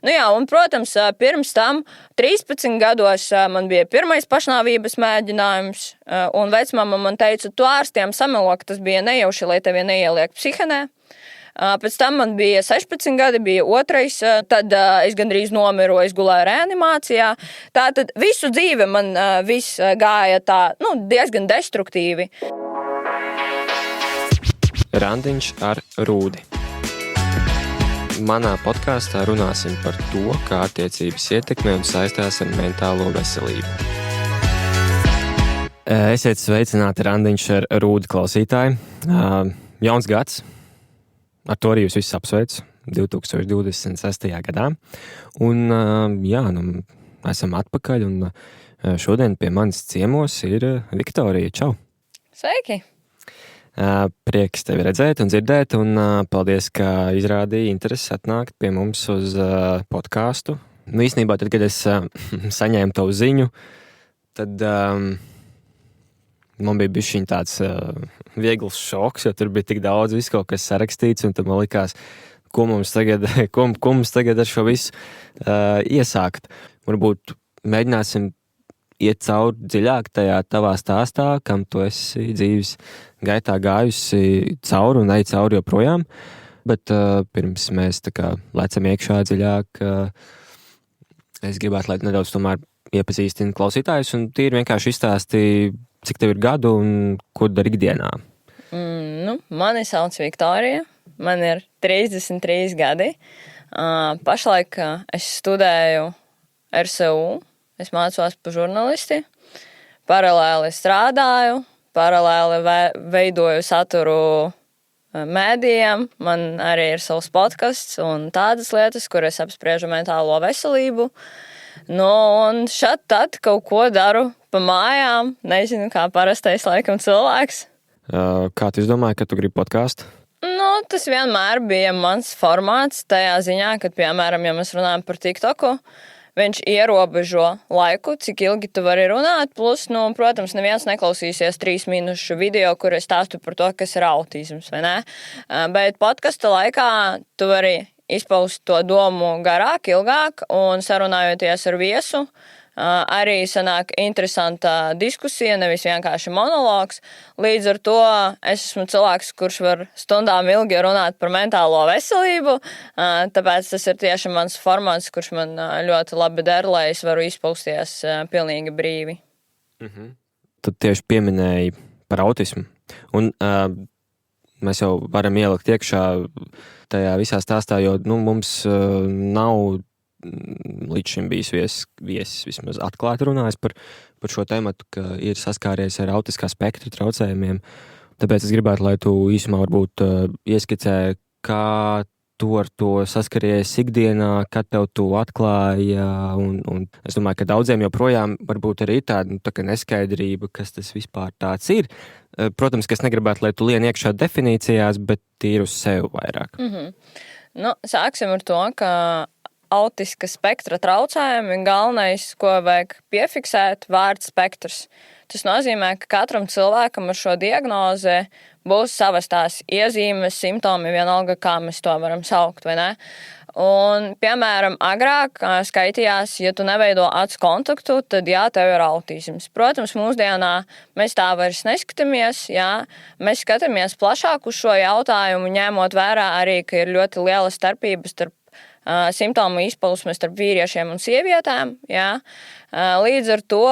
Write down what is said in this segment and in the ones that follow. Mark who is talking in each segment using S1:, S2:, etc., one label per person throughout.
S1: Nu jā, un, protams, pirms tam 13 gados man bija pirmais pašnāvības mēģinājums, un vecmama man teica, tu ārstiem samelo, ka tas bija nejauši, lai tevi neieliek psihenē. Pēc tam man bija 16 gadi, bija otrais, tad es gandrīz nomiru, es gulēju reanimācijā. Tātad visu dzīvi man viss gāja tā, diezgan destruktīvi.
S2: Randiņš ar Rūdi. Manā podkāstā runāsim par to, kā attiecības ietekmē un saistās ar mentālo veselību. Esiet sveicināti, Randiņš ar Rūdi klausītāji. Jauns gads. Ar to arī jūs visus apsveicu 2026. gadā. Un, esam atpakaļ, un šodien pie manis ciemos ir Viktorija. Čau!
S1: Sveiki!
S2: Prieks tevi redzēt un dzirdēt, un paldies, ka izrādīji interesi atnākt pie mums uz podkāstu. Īstenībā, tad, kad es saņēmu tavu ziņu, tad man bija bišķiņ tāds viegls šoks, jo tur bija tik daudz visu kaut kas sarakstīts, un tad man likās, ko mums tagad ar šo visu iesākt. Varbūt mēģināsim iet cauri dziļāk tajā tavā stāstā, kam tu esi dzīves gaitā gājusi cauri un ej cauri joprojām. Bet pirms mēs tā kā lecam iekšā dziļāk, es gribētu, lai nedaudz tomēr iepazīstinu klausītājus un tīri vienkārši izstāstīju, cik tev ir gadu un ko dari ikdienā?
S1: Mani sauc Viktorija, man ir 33 gadi. Pašlaik es studēju RSU, es mācos par žurnālisti, paralēli strādāju, paralēli veidoju saturu mēdījiem, man arī ir savs podcasts un tādas lietas, kur es apspriežu mentālo veselību. Un šad tad kaut ko daru pa mājām, nezinu, kā parastais laikam cilvēks.
S2: Kā tu izdomāji, ka tu gribi podkāstu?
S1: Tas vienmēr bija mans formāts tajā ziņā, kad, piemēram, ja mēs runājam par TikToku, viņš ierobežo laiku, cik ilgi tu vari runāt, plus, protams, neviens neklausīsies 3 minūšu video, kur es stāstu par to, kas ir autisms, vai ne? Bet podkasta laikā tu vari izpaust to domu garāk, ilgāk, un sarunājoties ar viesu, arī sanāk interesanta diskusija, nevis vienkārši monologs. Līdz ar to es esmu cilvēks, kurš var stundām ilgi runāt par mentālo veselību, tāpēc tas ir tieši mans formāts, kurš man ļoti labi der, lai es varu izpausties pilnīgi brīvi.
S2: Tad tieši pieminēji par autismu, un mēs jau varam ielikt iekšā tajā visā stāstā, jo mums nav līdz šim bijis viesis vismaz atklāti runājis par šo tematu, ka ir saskāries ar autiskā spektra traucējumiem. Tāpēc es gribētu, lai tu īsumā varbūt ieskicē, kā tu ar to saskaries ikdienā, kad tev to atklāja, un es domāju, ka daudziem joprojām varbūt arī tāda tā kā neskaidrība, kas tas vispār tāds ir. Protams, ka es negribētu, lai tu lien iekšā definīcijās, bet tīri uz sevi vairāk.
S1: Sāksim ar to, ka autiska spektra traucējumi galvenais, ko vajag piefiksēt, vārds spektrs. Tas nozīmē, ka katram cilvēkam ar šo diagnozi būs savas tās iezīmes, simptomi, vienalga, kā mēs to varam saukt, vai ne? Un, piemēram, agrāk skaitījās, ja tu neveido acu kontaktu, tad jā, tev ir autisms. Protams, mūsdienā mēs tā vairs neskatāmies, jā. Mēs skatāmies plašāk uz šo jautājumu, ņemot vērā arī, ka ir ļoti liela starpība starp simptomu izpausmes starp vīriešiem un sievietēm. Jā. Līdz ar to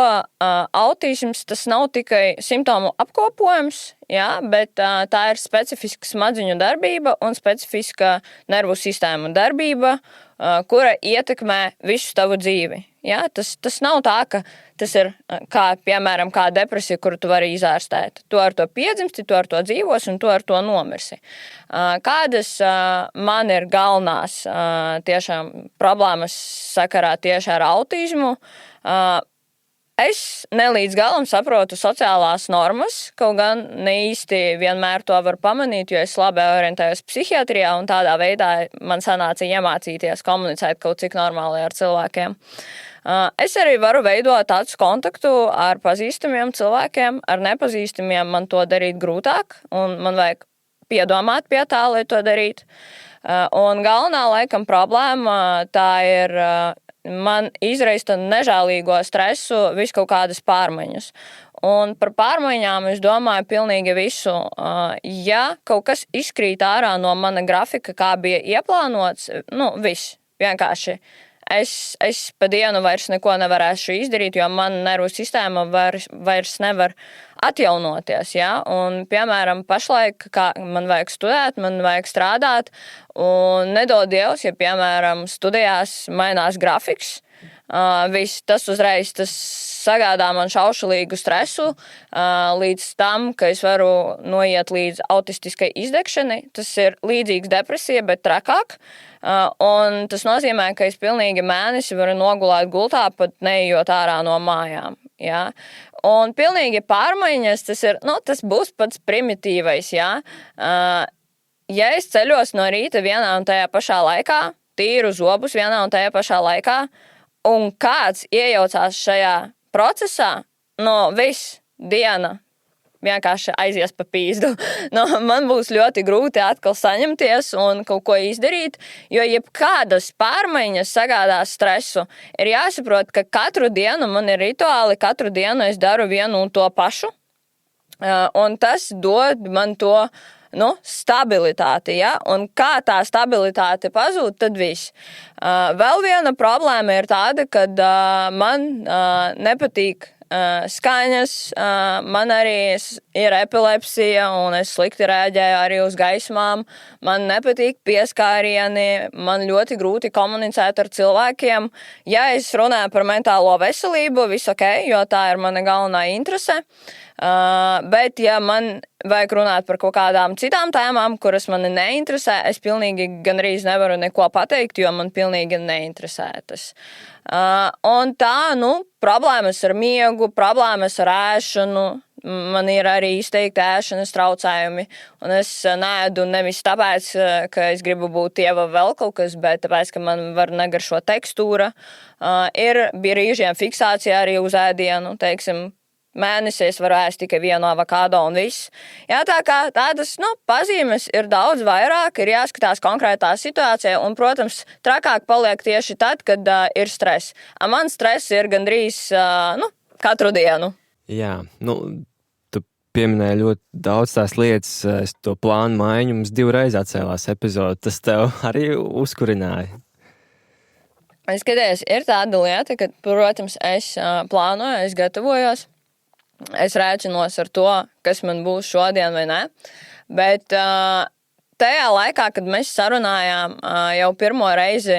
S1: autisms tas nav tikai simptomu apkopojums, jā, bet tā ir specifiska smadziņu darbība un specifiska nervu sistēmu darbība, kura ietekmē visu tavu dzīvi. Jā, tas nav tā, ka tas ir piemēram, kā depresija, kuru tu vari izārstēt. Tu ar to piedzimsti, tu ar to dzīvosi un tu ar to nomirsi. Kādas man ir galvenās tiešām problēmas sakarā tieši ar autismu? Es nelīdz galam saprotu sociālās normas, kaut gan ne īsti vienmēr to var pamanīt, jo es labi orientējos psihiatrijā un tādā veidā man sanāca iemācīties komunicēt kaut cik normāli ar cilvēkiem. Es arī varu veidot acu kontaktu ar pazīstamiem cilvēkiem, ar nepazīstamiem man to darīt grūtāk, un man vajag piedomāt pie tā, lai to darītu. Un galvenā, laikam, problēma tā ir man izraista nežēlīgo stresu vis kaut kādas pārmaiņas. Un par pārmaiņām es domāju pilnīgi visu. Ja kaut kas izkrīt ārā no mana grafika, kā bija ieplānots, viss vienkārši. Es pa dienu vairs neko nevarēšu izdarīt, jo man nervu sistēma vairs nevar atjaunoties. Ja? Un, piemēram, pašlaik, kā man vajag studēt, man vajag strādāt, un nedod Dievs, ja, piemēram, studijās mainās grafiks, viss tas uzreiz sagādā man šaušalīgu stresu līdz tam, ka es varu noiet līdz autistiskai izdegšanai. Tas ir līdzīgs depresija, bet trakāk. Un tas nozīmē, ka es pilnīgi mēnesi varu nogulēt gultā, pat neejot ārā no mājām. Ja? Un pilnīgi pārmaiņas, tas būs pats primitīvais. Ja? Ja es ceļos no rīta vienā un tajā pašā laikā, tīru zobus vienā un tajā pašā laikā, un kāds iejaucās šajā procesā, viss diena vienkārši aizies pa pīzdu. Man būs ļoti grūti atkal saņemties un kaut ko izdarīt, jo jebkādas pārmaiņas sagādās stresu. Ir jāsaprot, ka katru dienu man ir rituāli, katru dienu es daru vienu un to pašu, un tas dod man to stabilitāti, ja? Un kā tā stabilitāte pazūd, tad viss. Vēl viena problēma ir tāda, kad man nepatīk skaņas, man arī ir epilepsija un es slikti rēģēju arī uz gaismām, man nepatīk pieskārieni, man ļoti grūti komunicēt ar cilvēkiem. Ja es runāju par mentālo veselību, viss ok, jo tā ir mana galvenā interese. Bet, ja man vajag runāt par kaut kādām citām tēmām, kuras mani neinteresē, es pilnīgi gandrīz nevaru neko pateikt, jo man pilnīgi neinteresē tas. Un tā, problēmas ar miegu, problēmas ar ēšanu, man ir arī izteikti ēšanas traucējumi, un es neēdu nevis tāpēc, ka es gribu būt tieva vēl kaut kas, bet tāpēc, ka man var negaršo tekstūra. Ir brīžiem fiksācija arī uz ēdienu, teiksim, mēnesī es varu ēst tikai vienu avokado un viss. Jā, tā kā tādas, pazīmes ir daudz vairāk, ir jāskatās konkrētā situācijā, un, protams, trakāk paliek tieši tad, kad ir stress. Man stress ir gandrīz, katru dienu.
S2: Jā, tu pieminēji ļoti daudz tās lietas, es to plānu maiņu, mums 2 reizes atcēlās epizode, tas tev arī uzkurināja.
S1: Es skaties, ir tāda lieta, ka, protams, es plānoju, es gatavojos. Es rēķinos ar to, kas man būs šodien vai ne. Bet tajā laikā, kad mēs sarunājām jau pirmo reizi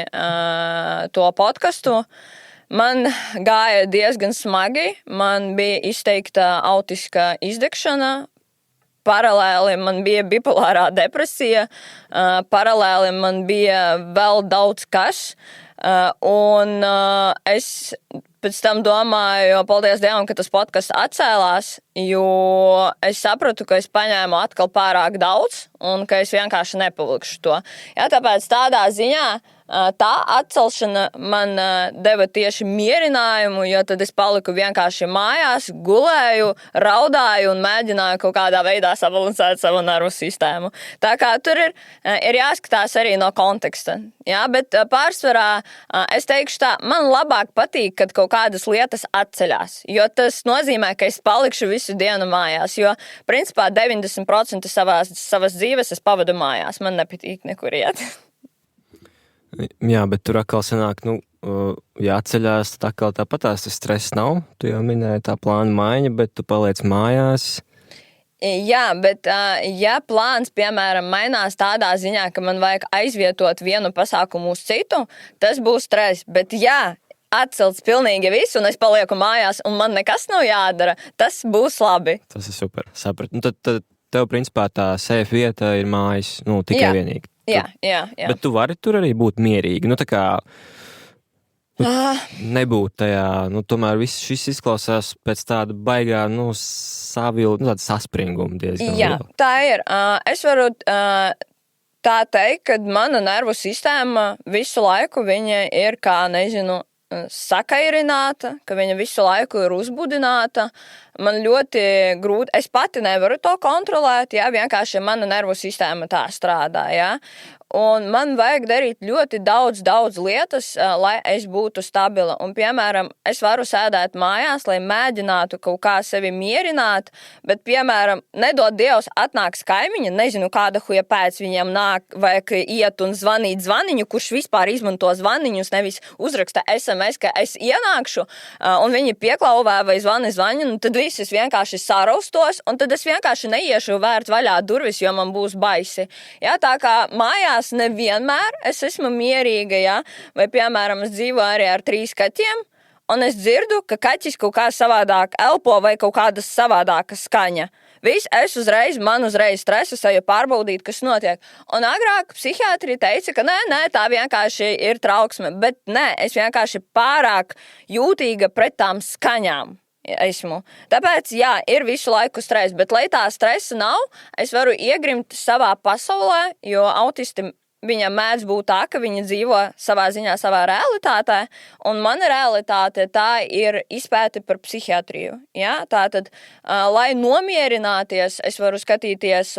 S1: to podcastu, man gāja diezgan smagi. Man bija izteikta autiska izdegšana. Paralēli man bija bipolārā depresija. Paralēli man bija vēl daudz kas. Un es pēc tam domāju, paldies Dievam, ka tas podcasts atcēlās, jo es sapratu, ka es paņēmu atkal pārāk daudz un ka es vienkārši nepalikšu to. Jā, tāpēc tādā ziņā tā atcelšana man deva tieši mierinājumu, jo tad es paliku vienkārši mājās, gulēju, raudāju un mēģināju kaut kādā veidā sabalansēt savu nervu sistēmu. Tā kā tur ir jāskatās arī no konteksta. Jā, bet pārsvarā es teikšu tā, man labāk patīk, kad kaut kādas lietas atceļās, jo tas nozīmē, ka es palikšu visu dienu mājās, jo principā 90% savas dzīves es pavadu mājās, man nepatīk nekur iet.
S2: Jā, bet tur atkal sanāk, ja atceļās, tad atkal tāpatās tas stress nav. Tu jau minēji tā plāna maiņa, bet tu paliec mājās.
S1: Jā, bet ja plāns, piemēram, mainās tādā ziņā, ka man vajag aizvietot vienu pasākumu uz citu, tas būs stress. Bet ja atcelts pilnīgi visu un es palieku mājās un man nekas nav jādara, tas būs labi.
S2: Tas ir super, sapratu. Tad tev, principā, tā safe vieta ir mājas, tikai vienīgi.
S1: Jā.
S2: Bet tu vari tur arī būt mierīgi. Tā kā nebūt tajā, tomēr viss šis izklausās pēc tāda baigā, tāda saspringuma diezgan.
S1: Jā, liela. Tā ir. Es varu tā teikt, ka mana nervu sistēma visu laiku viņa ir kā, sakairināta, ka viņa visu laiku ir uzbudināta. man ļoti grūti, es pati nevaru to kontrolēt, jā, vienkārši mana nervu sistēma tā strādā, jā. Un man vajag darīt ļoti daudz lietas, lai es būtu stabila. Un, piemēram, es varu sēdēt mājās, lai mēģinātu kaut kā sevi mierināt, bet, piemēram, nedod Dievs, atnāks kaimiņa, nezinu, kāda huja pēc viņiem nāk, vajag iet un zvanīt zvaniņu, kurš vispār izmanto zvaniņus, nevis uzraksta SMS, ka es ienākšu, un viņi pieklauvē vai zvani, un tad viss es vienkārši saraustos, un tad es vienkārši neiešu vērt vaļā durvis, jo man būs baisi. Jā, tā kā mājās nevienmēr es esmu mierīga, ja? Vai, piemēram, es dzīvoju arī ar 3 kaķiem, un es dzirdu, ka kaķis kaut kā savādāk elpo vai kaut kāda savādāka skaņa. Man uzreiz stresa sajūta pārbaudīt, kas notiek. Un agrāk psihiatri teica, ka nē, tā vienkārši ir trauksme, bet nē, es vienkārši pārāk jūtīga pret tām skaņām. Esmu. Tāpēc, jā, ir visu laiku stress, bet lai tā stresa nav, es varu iegrimt savā pasaulē, jo autisti viņam mēdz būt tā, ka viņi dzīvo savā ziņā, savā realitātē, un mana realitāte tā ir izpēte par psihiatriju. Ja? Tātad, lai nomierināties, es varu skatīties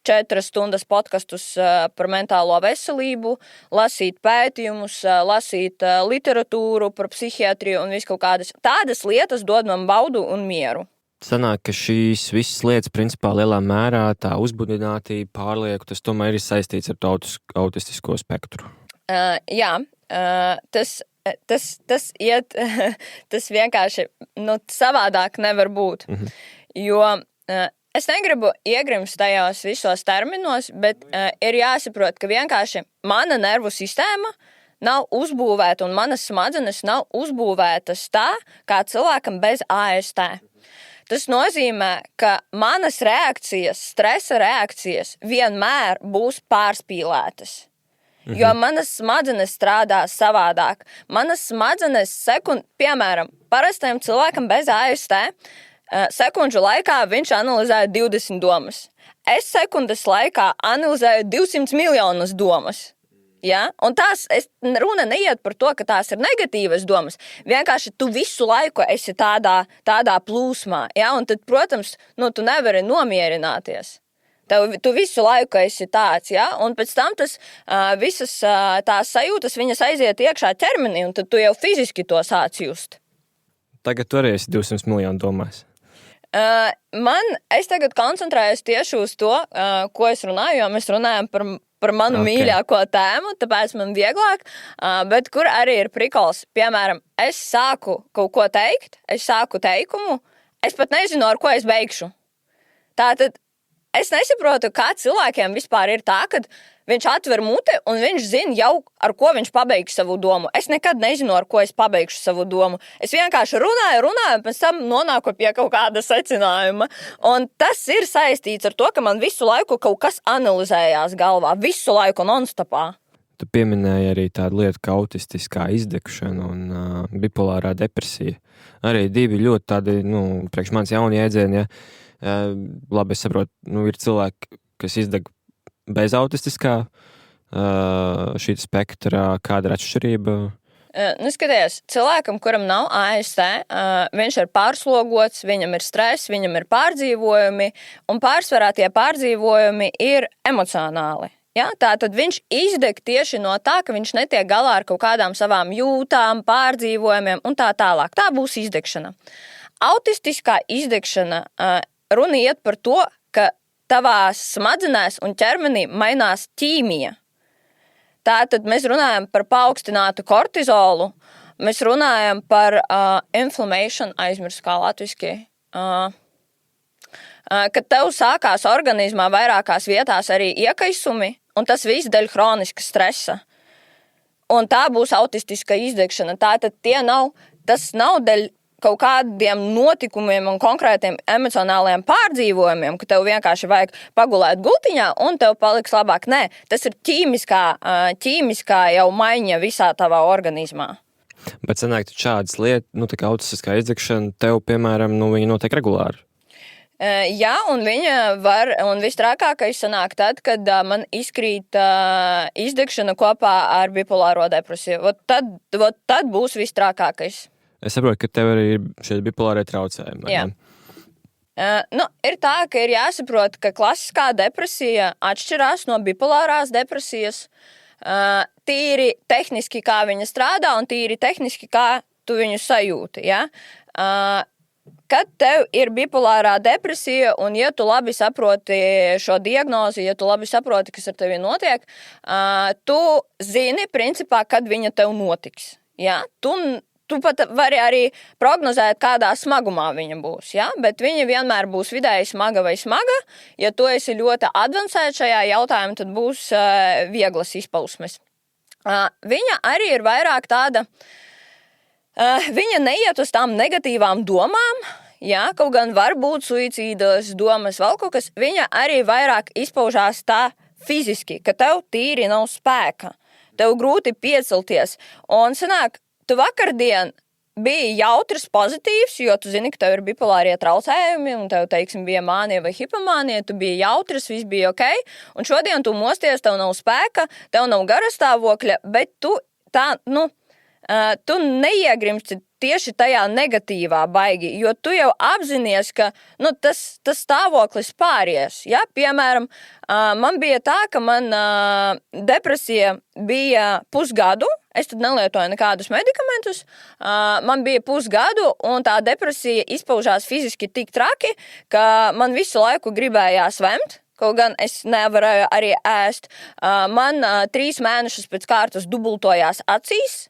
S1: 4 stundas podkastus par mentālo veselību, lasīt pētījumus, lasīt literatūru par psihiatriju un visu kaut kādas. Tādas lietas dod man baudu un mieru.
S2: Sanāk, ka šīs visas lietas, principā, lielā mērā tā uzbudinātība, pārlieku, tas tomēr ir saistīts ar autistisko spektru.
S1: Jā, tas iet, tas vienkārši savādāk nevar būt, jo es negribu iegrimst tajos visos terminos, bet ir jāsaprot, ka vienkārši mana nervu sistēma nav uzbūvēta un manas smadzenes nav uzbūvētas tā, kā cilvēkam bez AST. Tas nozīmē, ka manas reakcijas, stresa reakcijas vienmēr būs pārspīlētas. Jo manas smadzenes strādā savādāk. Manas smadzenes piemēram, parastajam cilvēkam bez AST sekundžu laikā viņš analizēja 20 domas. Es sekundes laikā analizēju 200 miljonus domas. Ja? Un runa neiet par to, ka tās ir negatīvas domas. Vienkārši tu visu laiku esi tādā plūsmā. Ja? Un tad, protams, tu nevari nomierināties. Tu visu laiku esi tāds, ja? Un pēc tam visas tās sajūtas, viņas aiziet iekšā ķermenī, un tad tu jau fiziski to sāc just.
S2: Tagad tu arī esi 200 miljonu domās.
S1: Es tagad koncentrējos tieši uz to, ko es runāju, jo mēs runājam par manu mīļāko tēmu, tāpēc man vieglāk, bet kur arī ir prikols. Piemēram, es sāku kaut ko teikt, es sāku teikumu, es pat nezinu, ar ko es beigšu. Tātad es nesaprotu, kā cilvēkiem vispār ir tā, kad viņš atver muti un viņš zina jau, ar ko viņš pabeigs savu domu. Es nekad nezinu, ar ko es pabeigšu savu domu. Es vienkārši runāju, un pēc tam nonāku pie kaut kāda secinājuma. Un tas ir saistīts ar to, ka man visu laiku kaut kas analizējās galvā, visu laiku non-stopā.
S2: Tu pieminēji arī tādu lietu kā autistiskā izdegšana un bipolārā depresija. Arī divi ļoti tādi, priekš manis jauni jēdzieni, ja. Labi, es saprotu, ir cilvēki, kas izdeg bez autistiskā šī spektra, kāda ir atšķirība?
S1: Skaties, cilvēkam, kuram nav AST, viņš ir pārslogots, viņam ir stress, viņam ir pārdzīvojumi, un pārsvarā tie pārdzīvojumi ir emocionāli. Ja? Tātad viņš izdeg tieši no tā, ka viņš netiek galā ar kaut kādām savām jūtām, pārdzīvojumiem un tā tālāk. Tā būs izdegšana. Autistiskā izdegšana runa iet par to, ka tavās smadzenēs un ķermenī mainās ķīmija. Tātad mēs runājam par paaugstinātu kortizolu, mēs runājam par inflammation, aizmirsu kā latviski, kad tev sākās organismā vairākās vietās arī iekaisumi, un tas viss dēļ hroniska stresa. Un tā būs autistiska izdegšana. Tātad tas nav dēļ kaut kādiem notikumiem un konkrētiem emocionāliem pārdzīvojumiem, ka tev vienkārši vajag pagulēt gultiņā un tev paliks labāk. Nē, tas ir ķīmiskā jau maiņa visā tavā organismā.
S2: Bet sanāk, šādas lietas, tā kā autistiskā izdegšana, tev, piemēram, viņa notiek regulāri.
S1: Jā, un un vistrākākais sanāk tad, kad man izkrīt izdegšana kopā ar bipolāro depresiju. Tad būs vistrākākais.
S2: Es saprotu, ka tev arī ir šie bipolārie traucējumi.
S1: Jā. Ir tā, ka ir jāsaprot, ka klasiskā depresija atšķirās no bipolārās depresijas. Tīri tehniski, kā viņa strādā, un tīri tehniski, kā tu viņu sajūti. Ja? Kad tev ir bipolārā depresija, un ja tu labi saproti šo diagnozi, ja tu labi saproti, kas ar tevi notiek, tu zini, principā, kad viņa tev notiks. Ja? Tu pat vari arī prognozēt, kādā smagumā viņa būs, ja? Bet viņa vienmēr būs vidēji smaga vai smaga. Ja tu esi ļoti advancēts šajā jautājumā, tad būs vieglas izpausmes. Viņa arī ir vairāk tāda, viņa neiet uz tām negatīvām domām, ja? Kaut gan var būt suicīdas domas, vēl kaut kas. Viņa arī vairāk izpaužās tā fiziski, ka tev tīri nav spēka, tev grūti piecelties. Un sanāk, tu vakardien biji jautrs, pozitīvs, jo tu zini, ka tev ir bipolārie traucējumi, un tev, teiksim, bija mānija vai hipomānija, tu biji jautrs, viss bija ok, un šodien tu mosties, tev nav spēka, tev nav garastāvokļa, bet tu neiegrimsti tieši tajā negatīvā baigi, jo tu jau apzinies, ka tas stāvoklis pāries. Ja? Piemēram, man bija tā, ka man depresija bija pusgadu, es tad nelietoju nekādus medikamentus, man bija pusgadu, un tā depresija izpaužās fiziski tik traki, ka man visu laiku gribējās vemt. Kaut gan es nevarēju arī ēst. Man 3 mēnešus pēc kārtas dubultojās acīs,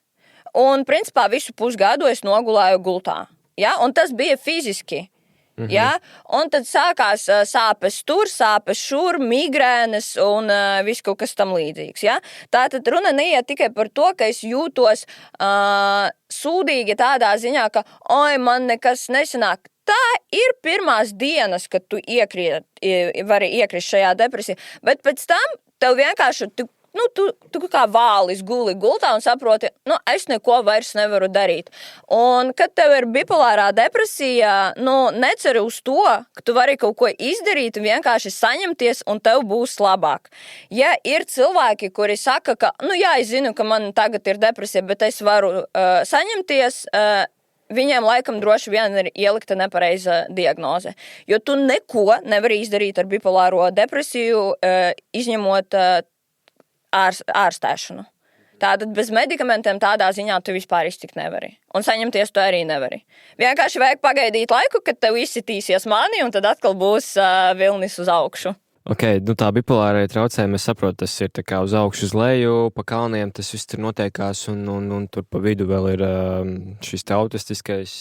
S1: un principā visu pusgadu es nogulēju gultā. Ja? Un tas bija fiziski. Ja? Un tad sākās sāpes tur, sāpes šur, migrēnes un viss kaut kas tam līdzīgs. Ja? Tātad runa neiet tikai par to, ka es jūtos sūdīgi tādā ziņā, ka oi, man nekas nesanāk. Tā ir pirmās dienas, kad tu vari iekrist šajā depresijā, bet pēc tam tev vienkārši tu kā vālis guli gultā un saproti, es neko vairs nevaru darīt. Un, kad tev ir bipolārā depresija, neceri uz to, ka tu vari kaut ko izdarīt, vienkārši saņemties un tev būs labāk. Ja ir cilvēki, kuri saka, ka, es zinu, ka man tagad ir depresija, bet es varu saņemties, viņiem laikam droši vien ir ielikta nepareiza diagnoze. Jo tu neko nevari izdarīt ar bipolāro depresiju, izņemot ārstēšanu. Tātad bez medikamentiem tādā ziņā tu vispār iztikt nevari. Un saņemties tu arī nevari. Vienkārši vajag pagaidīt laiku, kad tev izsitīsies mani, un tad atkal būs vilnis uz augšu.
S2: Ok, tā bipolārai traucējumi, es saprotu, tas ir tā kā uz augšu, uz leju, pa kalniem tas viss tur notiekās, un tur pa vidu vēl ir šis te autistiskais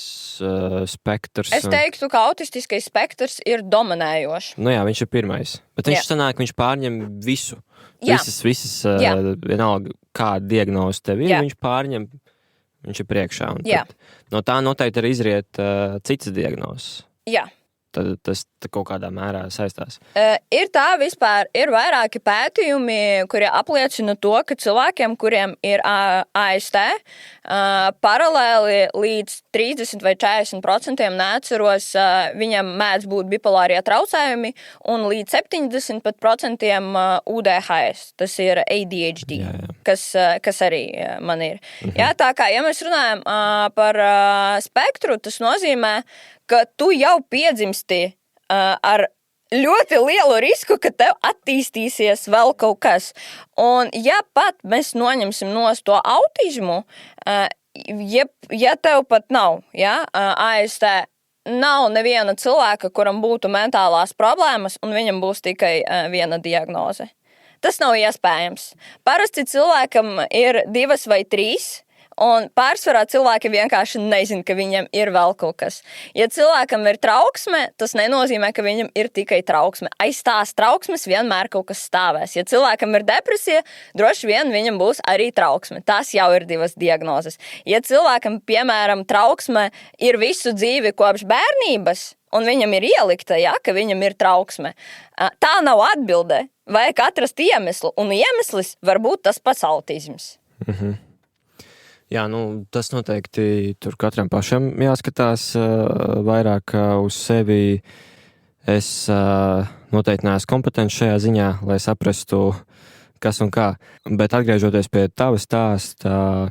S2: spektrs.
S1: Es teiktu, ka autistiskais spektrs ir dominējošs.
S2: Jā, viņš ir pirmais. Bet viņš sanāk, viņš pārņem visu. Visas vienalga, kāda diagnoze tev ir, viņš pārņem, viņš ir priekšā. No tā noteikti arī izriet citas diagnozes.
S1: Jā.
S2: Tad tas kaut kādā mērā saistās.
S1: Ir tā vispār, ir vairāki pētījumi, kuri apliecina to, ka cilvēkiem, kuriem ir AST, paralēli līdz 30 vai 40% neatceros, viņam mēdz būt bipolārie traucējumi, un līdz 70% UDHS, tas ir ADHD, kas arī man ir. Jā, tā kā, ja mēs runājam par spektru, tas nozīmē, ka tu jau piedzimsti ar ļoti lielu risku, ka tev attīstīsies vēl kaut kas. Un ja pat mēs noņemsim nost to autismu, ja tev pat nav AST, nav neviena cilvēka, kuram būtu mentālās problēmas, un viņam būs tikai viena diagnoze. Tas nav iespējams. Parasti cilvēkam ir 2 vai 3, un pārsvarā cilvēki vienkārši nezin, ka viņam ir vēl kaut kas. Ja cilvēkam ir trauksme, tas nenozīmē, ka viņam ir tikai trauksme. Aiz tās trauksmes vienmēr kaut kas stāvēs. Ja cilvēkam ir depresija, droši vien viņam būs arī trauksme. Tās jau ir 2 diagnozes. Ja cilvēkam, piemēram, trauksme ir visu dzīvi kopš bērnības, un viņam ir ielikta, ka viņam ir trauksme, tā nav atbilde. Vajag atrast iemeslu, un iemeslis var būt tas pats autisms.
S2: Jā, tas noteikti tur katram pašam jāskatās vairāk uz sevi. Es noteikti neesmu kompetents šajā ziņā, lai saprastu, kas un kā. Bet atgriežoties pie tava stāsta,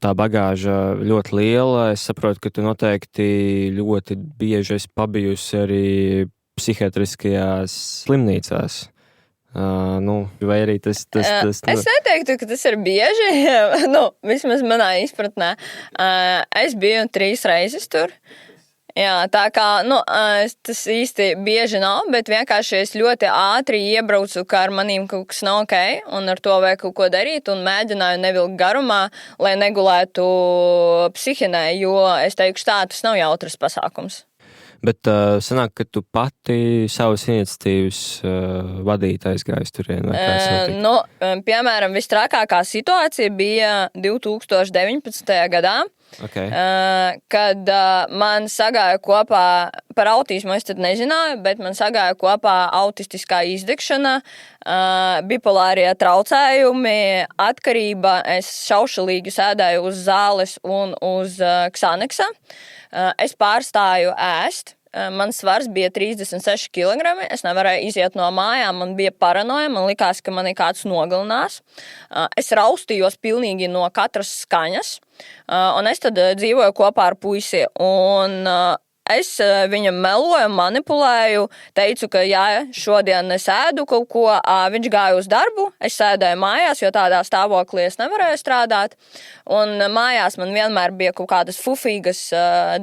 S2: tā bagāža ļoti liela. Es saprotu, ka tu noteikti ļoti bieži esi pabijusi arī psihiatriskajās slimnīcās. Vai arī tas
S1: Es neteiktu, ka tas ir bieži. Vismaz manā izpratnē. Es biju 3 reizes tur. Jā, tā kā tas īsti bieži nav, bet vienkārši es ļoti ātri iebraucu, ka ar manīm kaut kas nav ok, un ar to vajag kaut ko darīt, un mēģināju nevilkt garumā, lai negulētu psihinē, jo es teikšu tā, tas nav jautras pasākums.
S2: Bet sanāk, ka tu pati savas iniciatīvas vadītājs gājis turien, vai kā es notiku?
S1: Piemēram, vistrakākā situācija bija 2019. gadā.
S2: Okay.
S1: Kad man sagāja kopā, par autismu es tad nezināju, bet man sagāja kopā autistiskā izdegšana, bipolārie traucējumi, atkarība, es šaušalīgi sēdēju uz zāles un uz Xaneksa. Es pārstāju ēst. Mans svars bija 36 kg. Es nevarēju iziet no mājām, man bija paranoja, man likās, ka mani kāds nogalinās. Es raustījos pilnīgi no katras skaņas, un es tad dzīvoju kopā ar puisi. Un es viņam meloju, manipulēju, teicu, ka jā, šodien es ēdu kaut ko, viņš gāja uz darbu, es sēdēju mājās, jo tādā stāvoklī es nevarēju strādāt, un mājās man vienmēr bija kaut kādas fufīgas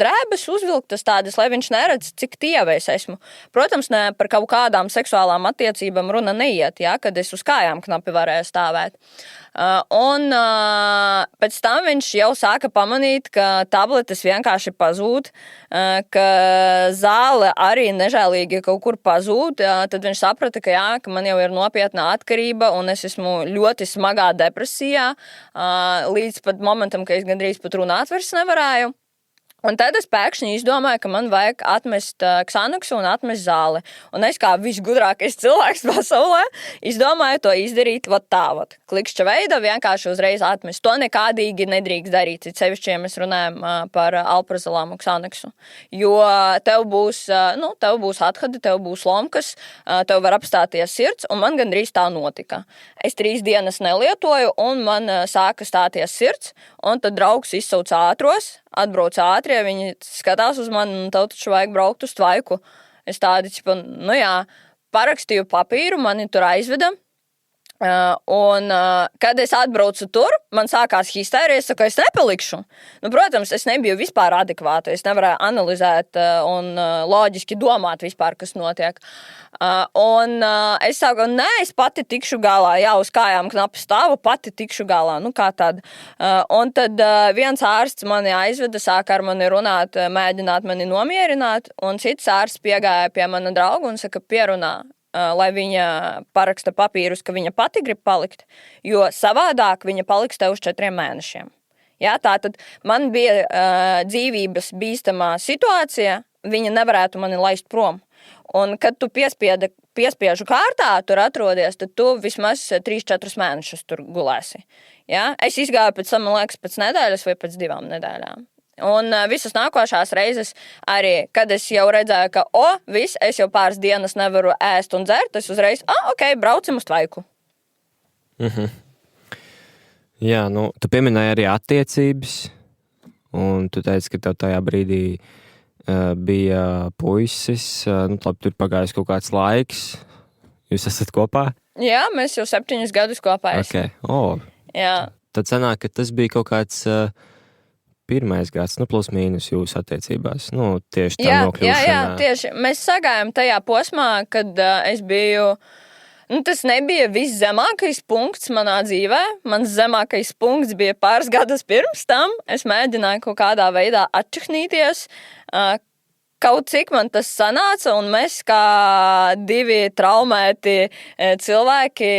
S1: drēbes uzvilktas tādas, lai viņš neredz, cik tieva es esmu. Protams, ne par kaut kādām seksuālām attiecībām runa neiet, ja, kad es uz kājām knapi varēju stāvēt. Un pēc tam viņš jau sāka pamanīt, ka tabletes vienkārši pazūd, ka zāle arī nežēlīgi kaut kur pazūd. Tad viņš saprata, ka, jā, ka man jau ir nopietna atkarība un es esmu ļoti smagā depresijā, līdz pat momentam, ka es gandrīz pat runāt vairs nevarēju. Un tad es pēkšņi izdomāju, ka man vajag atmest Xaneksu un atmest zāli. Un es kā visgudrākais cilvēks pasaulē izdomāju to izdarīt tā. Klikšķa veida vienkārši uzreiz atmest. To nekādīgi nedrīkst darīt, sevišķi, ja mēs runājam par alprazolam un Xaneksu. Jo tev būs athadi, tev būs lomkas, tev var apstāties sirds, un man gandrīz tā notika. Es 3 dienas nelietoju, un man sāka stāties sirds, un tad draugs izsauc ātros, atbrauc ātrie, viņi skatās uz mani, un tev taču vajag braukt uz tvaiku. Es tādi, parakstīju papīru, mani tur aizveda. Un kad es atbraucu tur, man sākās histērija, es saku, es nepalikšu. Protams, es nebiju vispār adekvāta, es nevarēju analizēt un loģiski domāt vispār, kas notiek. Un es saku, nē, es pati tikšu galā, jā, uz kājām knapi stāvu, pati tikšu galā, kā tad. Un tad viens ārsts mani aizveda, sāka ar mani runāt, mēģināt mani nomierināt, un cits ārsts piegāja pie mana drauga un saka, pierunā, lai viņa paraksta papīrus, ka viņa pati grib palikt, jo savādāk viņa paliks te uz 4 mēnešiem. Jā, tātad man bija dzīvības bīstamā situācija, viņa nevarētu mani laist prom. Un kad tu piespiežu kārtā tur atrodies, tad tu vismaz 3-4 mēnešus tur gulēsi. Jā? Es izgāju pēc tam, man liekas, pēc nedēļas vai pēc 2 nedēļām. Un visas nākošās reizes arī, kad es jau redzēju, ka es jau pāris dienas nevaru ēst un dzert, es uzreiz, ok, braucam uz tvaiku.
S2: Mhm. Jā, tu pieminēji arī attiecības, un tu teici, ka tev tajā brīdī bija puisis, tur pagājis kaut kāds laiks, jūs esat kopā?
S1: Jā, mēs jau 7 gadus kopā esam.
S2: Okay.
S1: Jā.
S2: Tad sanāk, ka tas bija kaut kāds... 1. gads, plus mīnus jūsu attiecībās. Tieši tā nokļūšanā. Jā,
S1: tieši. Mēs sagājām tajā posmā, kad es biju... tas nebija viszemākais punkts manā dzīvē. Mans zemākais punkts bija pāris gadus pirms tam. Es mēģināju kaut kādā veidā atčahnīties. Kaut cik man tas sanāca, un mēs kā 2 traumēti cilvēki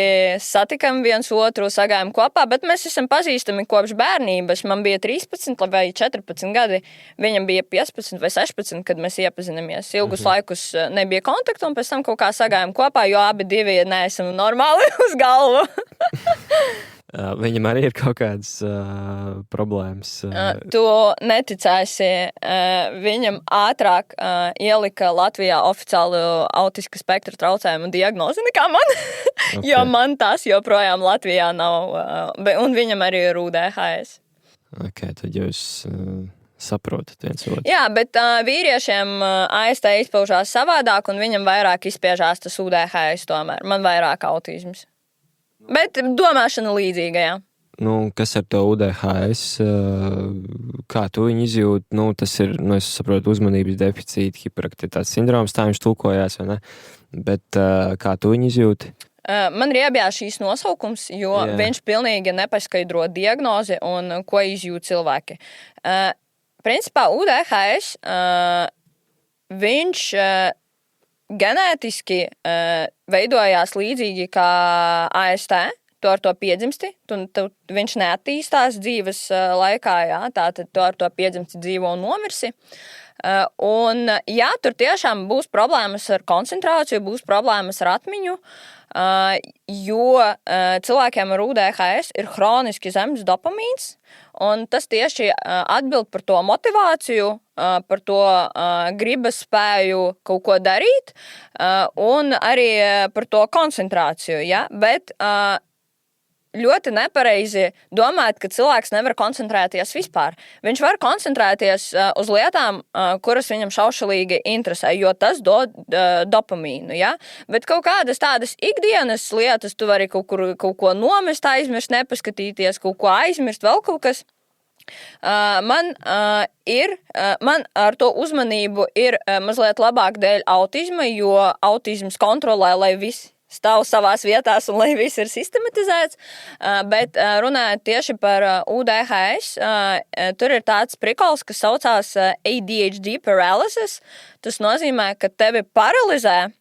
S1: satikam viens otru, sagājam kopā, bet mēs esam pazīstami kopš bērnības. Man bija 13 vai 14 gadi, viņam bija 15 vai 16, kad mēs iepazinamies. Ilgus laikus nebija kontaktu, un pēc tam kaut kā sagājam kopā, jo abi 2 neesam normāli uz galvu.
S2: Viņam arī ir kaut kādas problēmas.
S1: Tu neticēsi, viņam ātrāk ielika Latvijā oficiālu autiska spektra traucējumu diagnozi nekā man, jo man tās joprojām Latvijā nav, un viņam arī ir UDHS.
S2: Ok, tad jūs saprotat viens otru.
S1: Jā, bet vīriešiem AST izpaužās savādāk, un viņam vairāk izspiežās tas UDHS tomēr. Man vairāk autisms. Bet domāšana līdzīga, jā.
S2: Nu, kas ar to UDHS, kā tu viņu izjūt? Nu, tas ir, es saprotu, uzmanības deficīta, hiperaktivitātes sindroms, tā viņš tulkojās, vai ne? Bet kā tu viņu izjūti?
S1: Man riebjās šīs nosaukums, jo viņš pilnīgi nepaskaidro diagnozi un ko izjūt cilvēki. Principā UDHS, viņš ģenētiski veidojās līdzīgi kā AST. Tu ar to piedzimsti, viņš neattīstās dzīves laikā, jā, tātad tu ar to piedzimsti dzīvo un nomirsi. Un jā, tur tiešām būs problēmas ar koncentrāciju, būs problēmas ar atmiņu, jo cilvēkiem ar UDHS ir hroniski zems dopamīns, un tas tieši atbild par to motivāciju, par to gribas spēju kaut ko darīt, un arī par to koncentrāciju, ja? Bet ļoti nepareizi domāt, ka cilvēks nevar koncentrēties vispār. Viņš var koncentrēties uz lietām, kuras viņam šaušalīgi interesē, jo tas dod dopamīnu, ja? Bet kaut kādas tādas ikdienas lietas, tu vari kaut ko nomest, aizmirst, nepaskatīties, kaut ko aizmirst, vēl kaut kas. Man ar to uzmanību ir mazliet labāk dēļ autisma, jo autisms kontrolē, lai viss stāv savās vietās un lai viss ir sistematizēts, bet runājot tieši par UDHS, tur ir tāds prikols, kas saucās ADHD paralysis. Tas nozīmē, ka tevi paralizē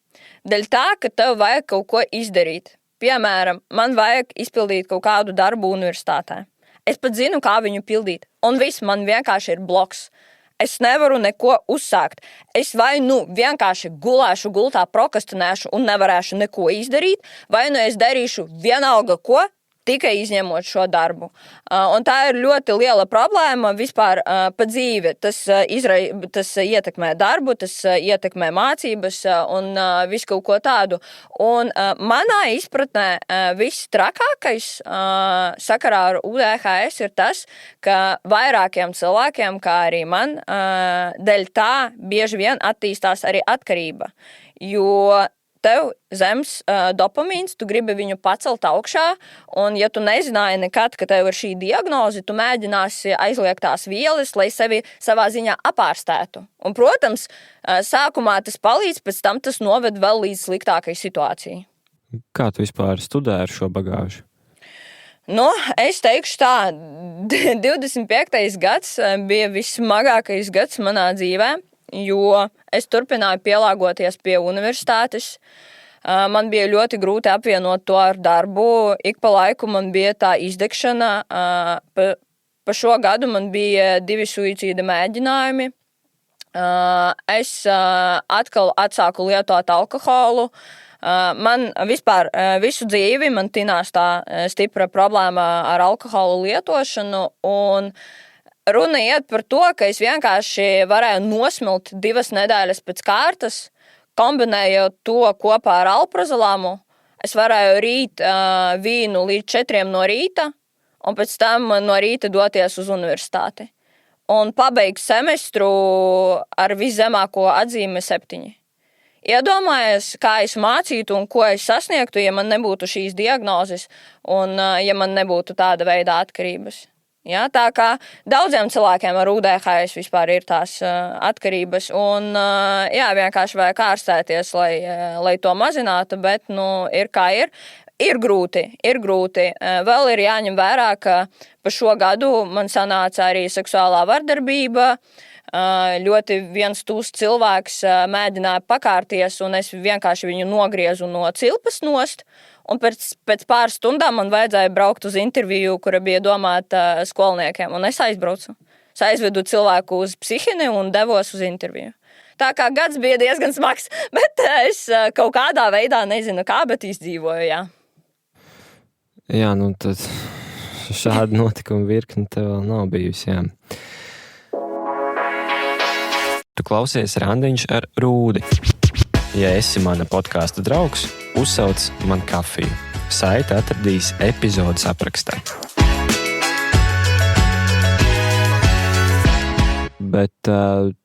S1: dēļ tā, ka tev vajag kaut ko izdarīt. Piemēram, man vajag izpildīt kaut kādu darbu universitātē. Es pat zinu, kā viņu pildīt, un viss man vienkārši ir bloks. Es nevaru neko uzsākt. Es vai vienkārši gulēšu gultā, prokrastinēšu un nevarēšu neko izdarīt, vai es darīšu vienalga ko, tikai izņemot šo darbu. Un tā ir ļoti liela problēma vispār pa dzīvi. Tas ietekmē darbu, tas ietekmē mācības un visu kaut ko tādu. Un manā izpratnē viss trakākais sakarā ar UDHS ir tas, ka vairākiem cilvēkiem, kā arī man, dēļ tā bieži vien attīstās arī atkarība. Jo tev zems dopamīns, tu gribi viņu pacelt augšā, un ja tu nezināji nekad, ka tev ir šī diagnoze, tu mēģināsi aizliegt tās vielas, lai sevi savā ziņā apārstētu. Un, protams, sākumā tas palīdz, pēc tam tas noved vēl līdz sliktākai situācijai.
S2: Kā tu vispār studē ar šo bagāžu?
S1: Es teikšu tā, 25. gads bija vissmagākais gads manā dzīvē, jo es turpināju pielāgoties pie universitātes. Man bija ļoti grūti apvienot to ar darbu. Ik pa laiku man bija tā izdegšana. Pa šo gadu man bija 2 suicīda mēģinājumi. Es atkal atsāku lietot alkoholu. Man vispār visu dzīvi man tinās tā stipra problēma ar alkoholu lietošanu, un runa iet par to, ka es vienkārši varēju nosmilt 2 nedēļas pēc kārtas, kombinējot to kopā ar alprazolam. Es varēju rīt vīnu līdz 4 no rīta, un pēc tam no rīta doties uz universitāti. Un pabeigt semestru ar viszemāko atzīmi 7. Iedomājies, kā es mācītu un ko es sasniegtu, ja man nebūtu šīs diagnozes un ja man nebūtu tāda veida atkarības. Ja, tā kā daudziem cilvēkiem ar UDHS vispār ir tās atkarības, un vienkārši vajag ārstēties, lai to mazinātu, bet ir kā ir. Ir grūti. Vēl ir jāņem vērā, ka pa šo gadu man sanāca arī seksuālā vardarbība. Ļoti viens tūs cilvēks mēģināja pakārties, un es vienkārši viņu nogriezu no cilpas nost. Un pēc pāris stundām man vajadzēja braukt uz interviju, kura bija domāta skolniekiem, un es aizbraucu. Es aizvedu cilvēku uz psihini un devos uz interviju. Tā kā gads bija diezgan smags, bet es kaut kādā veidā nezinu kā, bet izdzīvoju, jā.
S2: Jā, tad šāda notikuma virkne tev vēl nav bijusi, jā. Tu klausies Randiņš ar Rūdi. Ja esi mana podkāstu draugs, uzsauc man kafiju. Saiti atradīs epizodes aprakstā. bet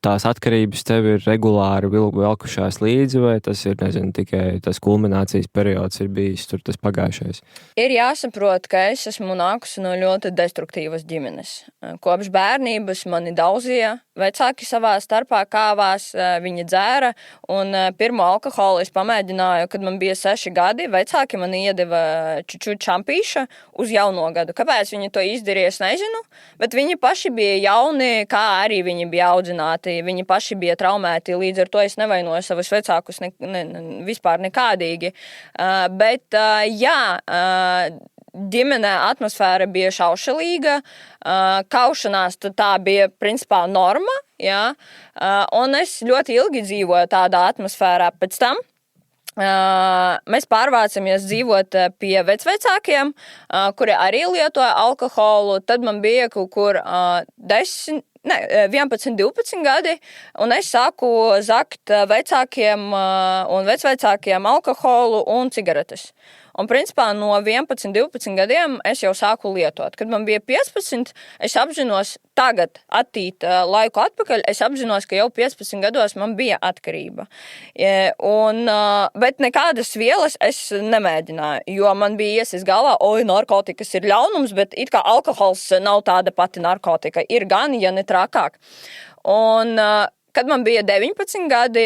S2: tās atkarības tev ir regulāri velkušās līdzi, vai tas ir, nezinu, tikai tas kulminācijas periods ir bijis tur tas pagājušais?
S1: Ir jāsaprot, ka es esmu nākusi no ļoti destruktīvas ģimenes. Kopš bērnības mani daudzīja, vecāki savā starpā kāvās, viņi dzēra, un pirmo alkoholu es pamēģināju, kad man bija 6 gadi. Vecāki man iedeva čuču čampīša uz jauno gadu. Kāpēc viņi to izdarīja, es nezinu, bet viņi paši bija jauni, kā arī viņi bija audzināti. Viņi paši bija traumēti, līdz ar to es nevainoju savus vecākus vispār nekādīgi. Bet jā, ģimenē atmosfēra bija šaušalīga, kaušanās tā bija principā norma, jā, un es ļoti ilgi dzīvoju tādā atmosfērā. Pēc tam mēs pārvācamies dzīvot pie vecvecākiem, kuri arī lietoja alkoholu. Tad man bija kaut kur 11, 12 gadi, un es sāku zakt vecākiem un vecvecākiem alkoholu un cigaretes. Un principā no 11, 12 gadiem es jau sāku lietot. Kad man bija 15, es apzinos, tagad attīt laiku atpakaļ, es apzinos, ka jau 15 gados man bija atkarība. Bet nekādas vielas es nemēģināju, jo man bija iesis galvā, narkotikas ir ļaunums, bet it kā alkohols nav tāda pati narkotika. Ir gan, ja ne trakāk. Un kad man bija 19 gadi,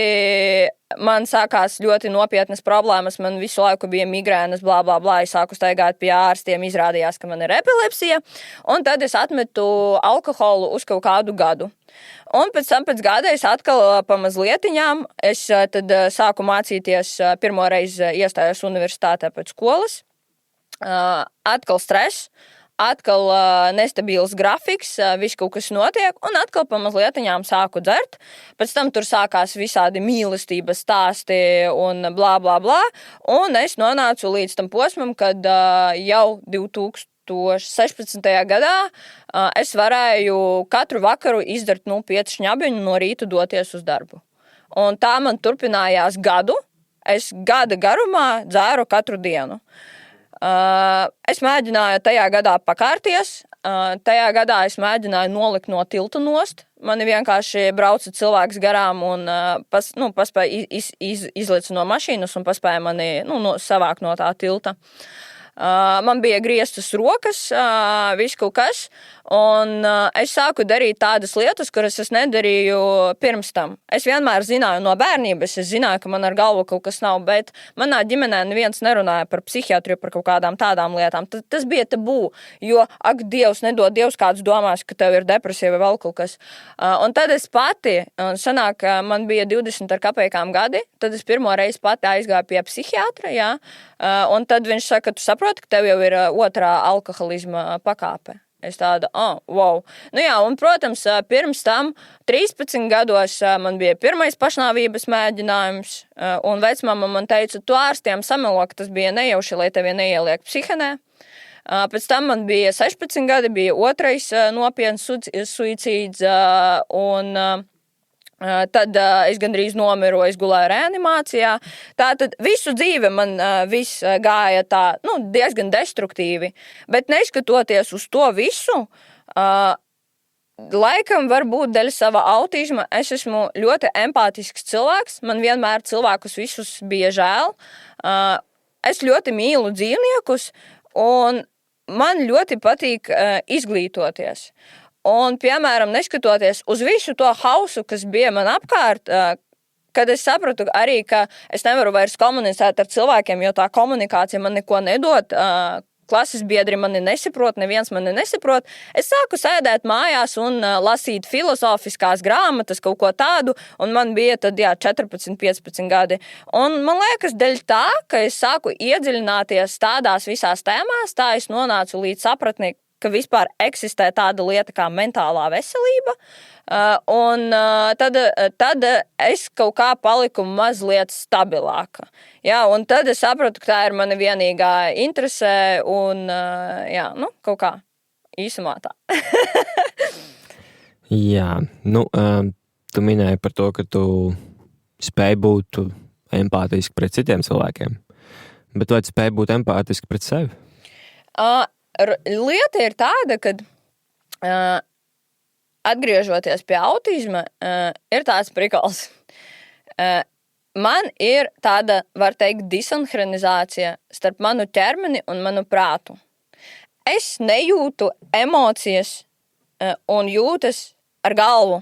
S1: man sākās ļoti nopietnas problēmas, man visu laiku bija migrēnas, blā, blā, blā, es sāku staigāt pie ārstiem, izrādījās, ka man ir epilepsija, un tad es atmetu alkoholu uz kaut kādu gadu. Un pēc tam pēc gada es atkal pamazlietiņām, es tad sāku mācīties, pirmoreiz iestājos universitātē pēc skolas, atkal stress, atkal nestabils grafiks, viss kaut kas notiek, un atkal pamazlietiņām sāku dzert. Pēc tam tur sākās visādi mīlestības stāsti un blā, blā, blā, un es nonācu līdz tam posmam, kad jau 2016. gadā es varēju katru vakaru izdart 5 šņabiņu no rīta doties uz darbu. Un tā man turpinājās gadu. Es gada garumā dzēru katru dienu. Es mēģināju tajā gadā pakārties, tajā gadā es mēģināju nolikt no tilta nost. Mani vienkārši brauca cilvēks garām un paspēja izliec no mašīnas un paspēja mani savākt no tā tilta. Man bija grieztas rokas, viss kaut kas, un es sāku darīt tādas lietas, kuras es nedarīju pirms tam. Es vienmēr zināju no bērnības, es zināju, ka man ar galvu kaut kas nav, bet manā ģimenē neviens nerunāja par psihiatriju, par kaut kādām tādām lietām. Tas bija tabū, jo, ak, Dievs, nedod Dievs, kāds domās, ka tev ir depresija vai vēl kaut kas. Un tad es pati, sanāk, man bija 20 ar kapekām gadi, tad es pirmo reizi pati aizgāju pie psihiatra, jā, un tad viņš saka, tu saproti, ka tev jau ir otrā alkoholisma pakāpe. Es tāda, wow. Nu jā, un, protams, pirms tam 13 gados man bija pirmais pašnāvības mēģinājums, un vecmama man teica, tu ārstiem samelo, ka tas bija nejauši, lai tevi neieliek psihenē. Pēc tam man bija 16 gadi, bija otrais nopietns suicīds, un tad es gandrīz nomiru, es gulēju reanimācijā. Tātad visu dzīvi man viss gāja tā, diezgan destruktīvi, bet neskatoties uz to visu, laikam varbūt dēļ sava autisma es esmu ļoti empātisks cilvēks, man vienmēr cilvēkus visus bija žēl. Es ļoti mīlu dzīvniekus un man ļoti patīk izglītoties. Un, piemēram, neskatoties uz visu to hausu, kas bija man apkārt, kad es sapratu arī, ka es nevaru vairs komunicēt ar cilvēkiem, jo tā komunikācija man neko nedod, klases biedri mani nesaprot, neviens mani nesaprot, es sāku sēdēt mājās un lasīt filozofiskās grāmatas, kaut ko tādu, un man bija tad, 14, 15 gadi. Un man liekas, dēļ tā, ka es sāku iedziļināties tādās visās tēmās, tā es nonācu līdz sapratnī, ka vispār eksistē tāda lieta kā mentālā veselība, un tad es kaut kā paliku mazliet stabilāka. Jā, un tad es sapratu, ka tā ir mana vienīgā interese, un kaut kā īsumā tā.
S2: Jā, tu minēji par to, ka tu spēj būt empātiski pret citiem cilvēkiem, bet vai tu spēj būt empātiski pret sevi?
S1: Lieta ir tāda, ka atgriežoties pie autisma, ir tāds prikals. Man ir tāda, var teikt, disinhronizācija starp manu ķermeni un manu prātu. Es nejūtu emocijas un jūtas ar galvu.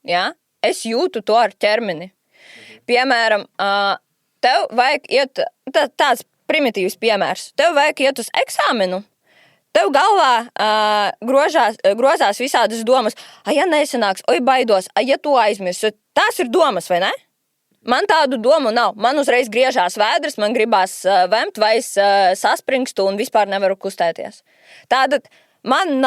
S1: Ja? Es jūtu to ar ķermeni. Piemēram, tev vajag iet, tāds primitīvs piemērs, tev vajag iet uz eksāmenu, tev galvā grozās visādas domas, ja nesanāks, baidos, ja tu aizmirsi, tās ir domas, vai ne? Man tādu domu nav. Man uzreiz griežās vēders, man gribās vemt, vai es saspringstu un vispār nevaru kustēties. Tātad man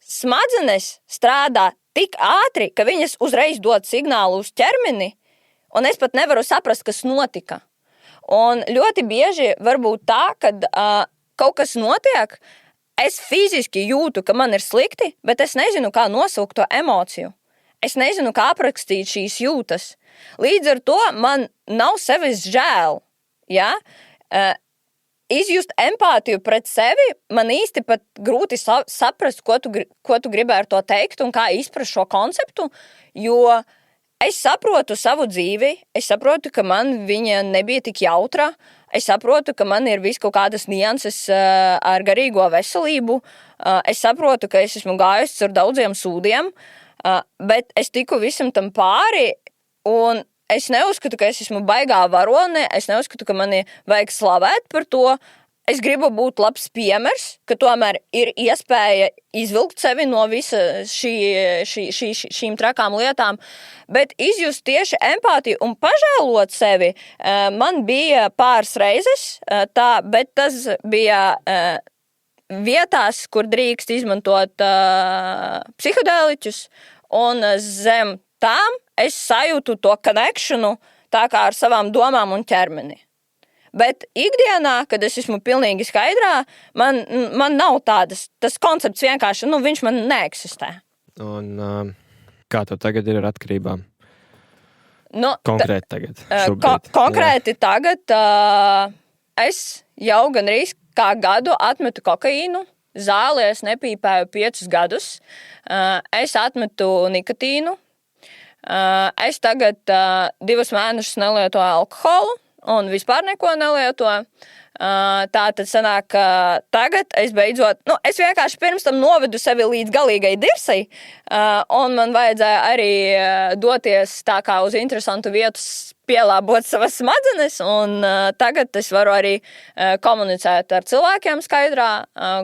S1: smadzenes strādā tik ātri, ka viņas uzreiz dod signālu uz ķermeni, un es pat nevaru saprast, kas notika. Un ļoti bieži var būt tā, kad kaut kas notiek, es fiziski jūtu, ka man ir slikti, bet es nezinu, kā nosaukt to emociju. Es nezinu, kā aprakstīt šīs jūtas. Līdz ar to man nav sevis žēl. Ja? Izjust empātiju pret sevi, man īsti pat grūti saprast, ko tu gribēji ar to teikt un kā izprast šo konceptu, jo es saprotu savu dzīvi, es saprotu, ka man viņa nebija tik jautra, es saprotu, ka man ir vis kaut kādas nianses ar garīgo veselību, es saprotu, ka es esmu gājusi ar daudziem sūdiem, bet es tiku visam tam pāri, un es neuzskatu, ka es esmu baigā varone, es neuzskatu, ka mani vajag slavēt par to. Es gribu būt labs piemērs, ka tomēr ir iespēja izvilkt sevi no visa šīm trakām lietām, bet izjust tieši empātiju un pažēlot sevi man bija pāris reizes, bet tas bija vietās, kur drīkst izmantot psihodēliķus, un zem tām es sajūtu to connectionu tā kā ar savām domām un ķermeni. Bet ikdienā, kad es esmu pilnīgi skaidrā, man nav tādas, tas koncepts vienkārši, viņš man neeksistē.
S2: Un kā to tagad ir ar atkarībām? Konkrēti tagad, šobrīd.
S1: Konkrēti tagad es jau gandrīz kā gadu atmetu kokaīnu, zāli es nepīpēju 5 gadus, es atmetu nikotīnu, es tagad 2 mēnešus nelietoju alkoholu un vispār neko nelietoju. Tātad sanāk, ka tagad es beidzot, es vienkārši pirms tam novedu sevi līdz galīgai dirsai, un man vajadzēja arī doties tā kā uz interesantu vietu pielābot savas smadzenes, un tagad es varu arī komunicēt ar cilvēkiem skaidrā,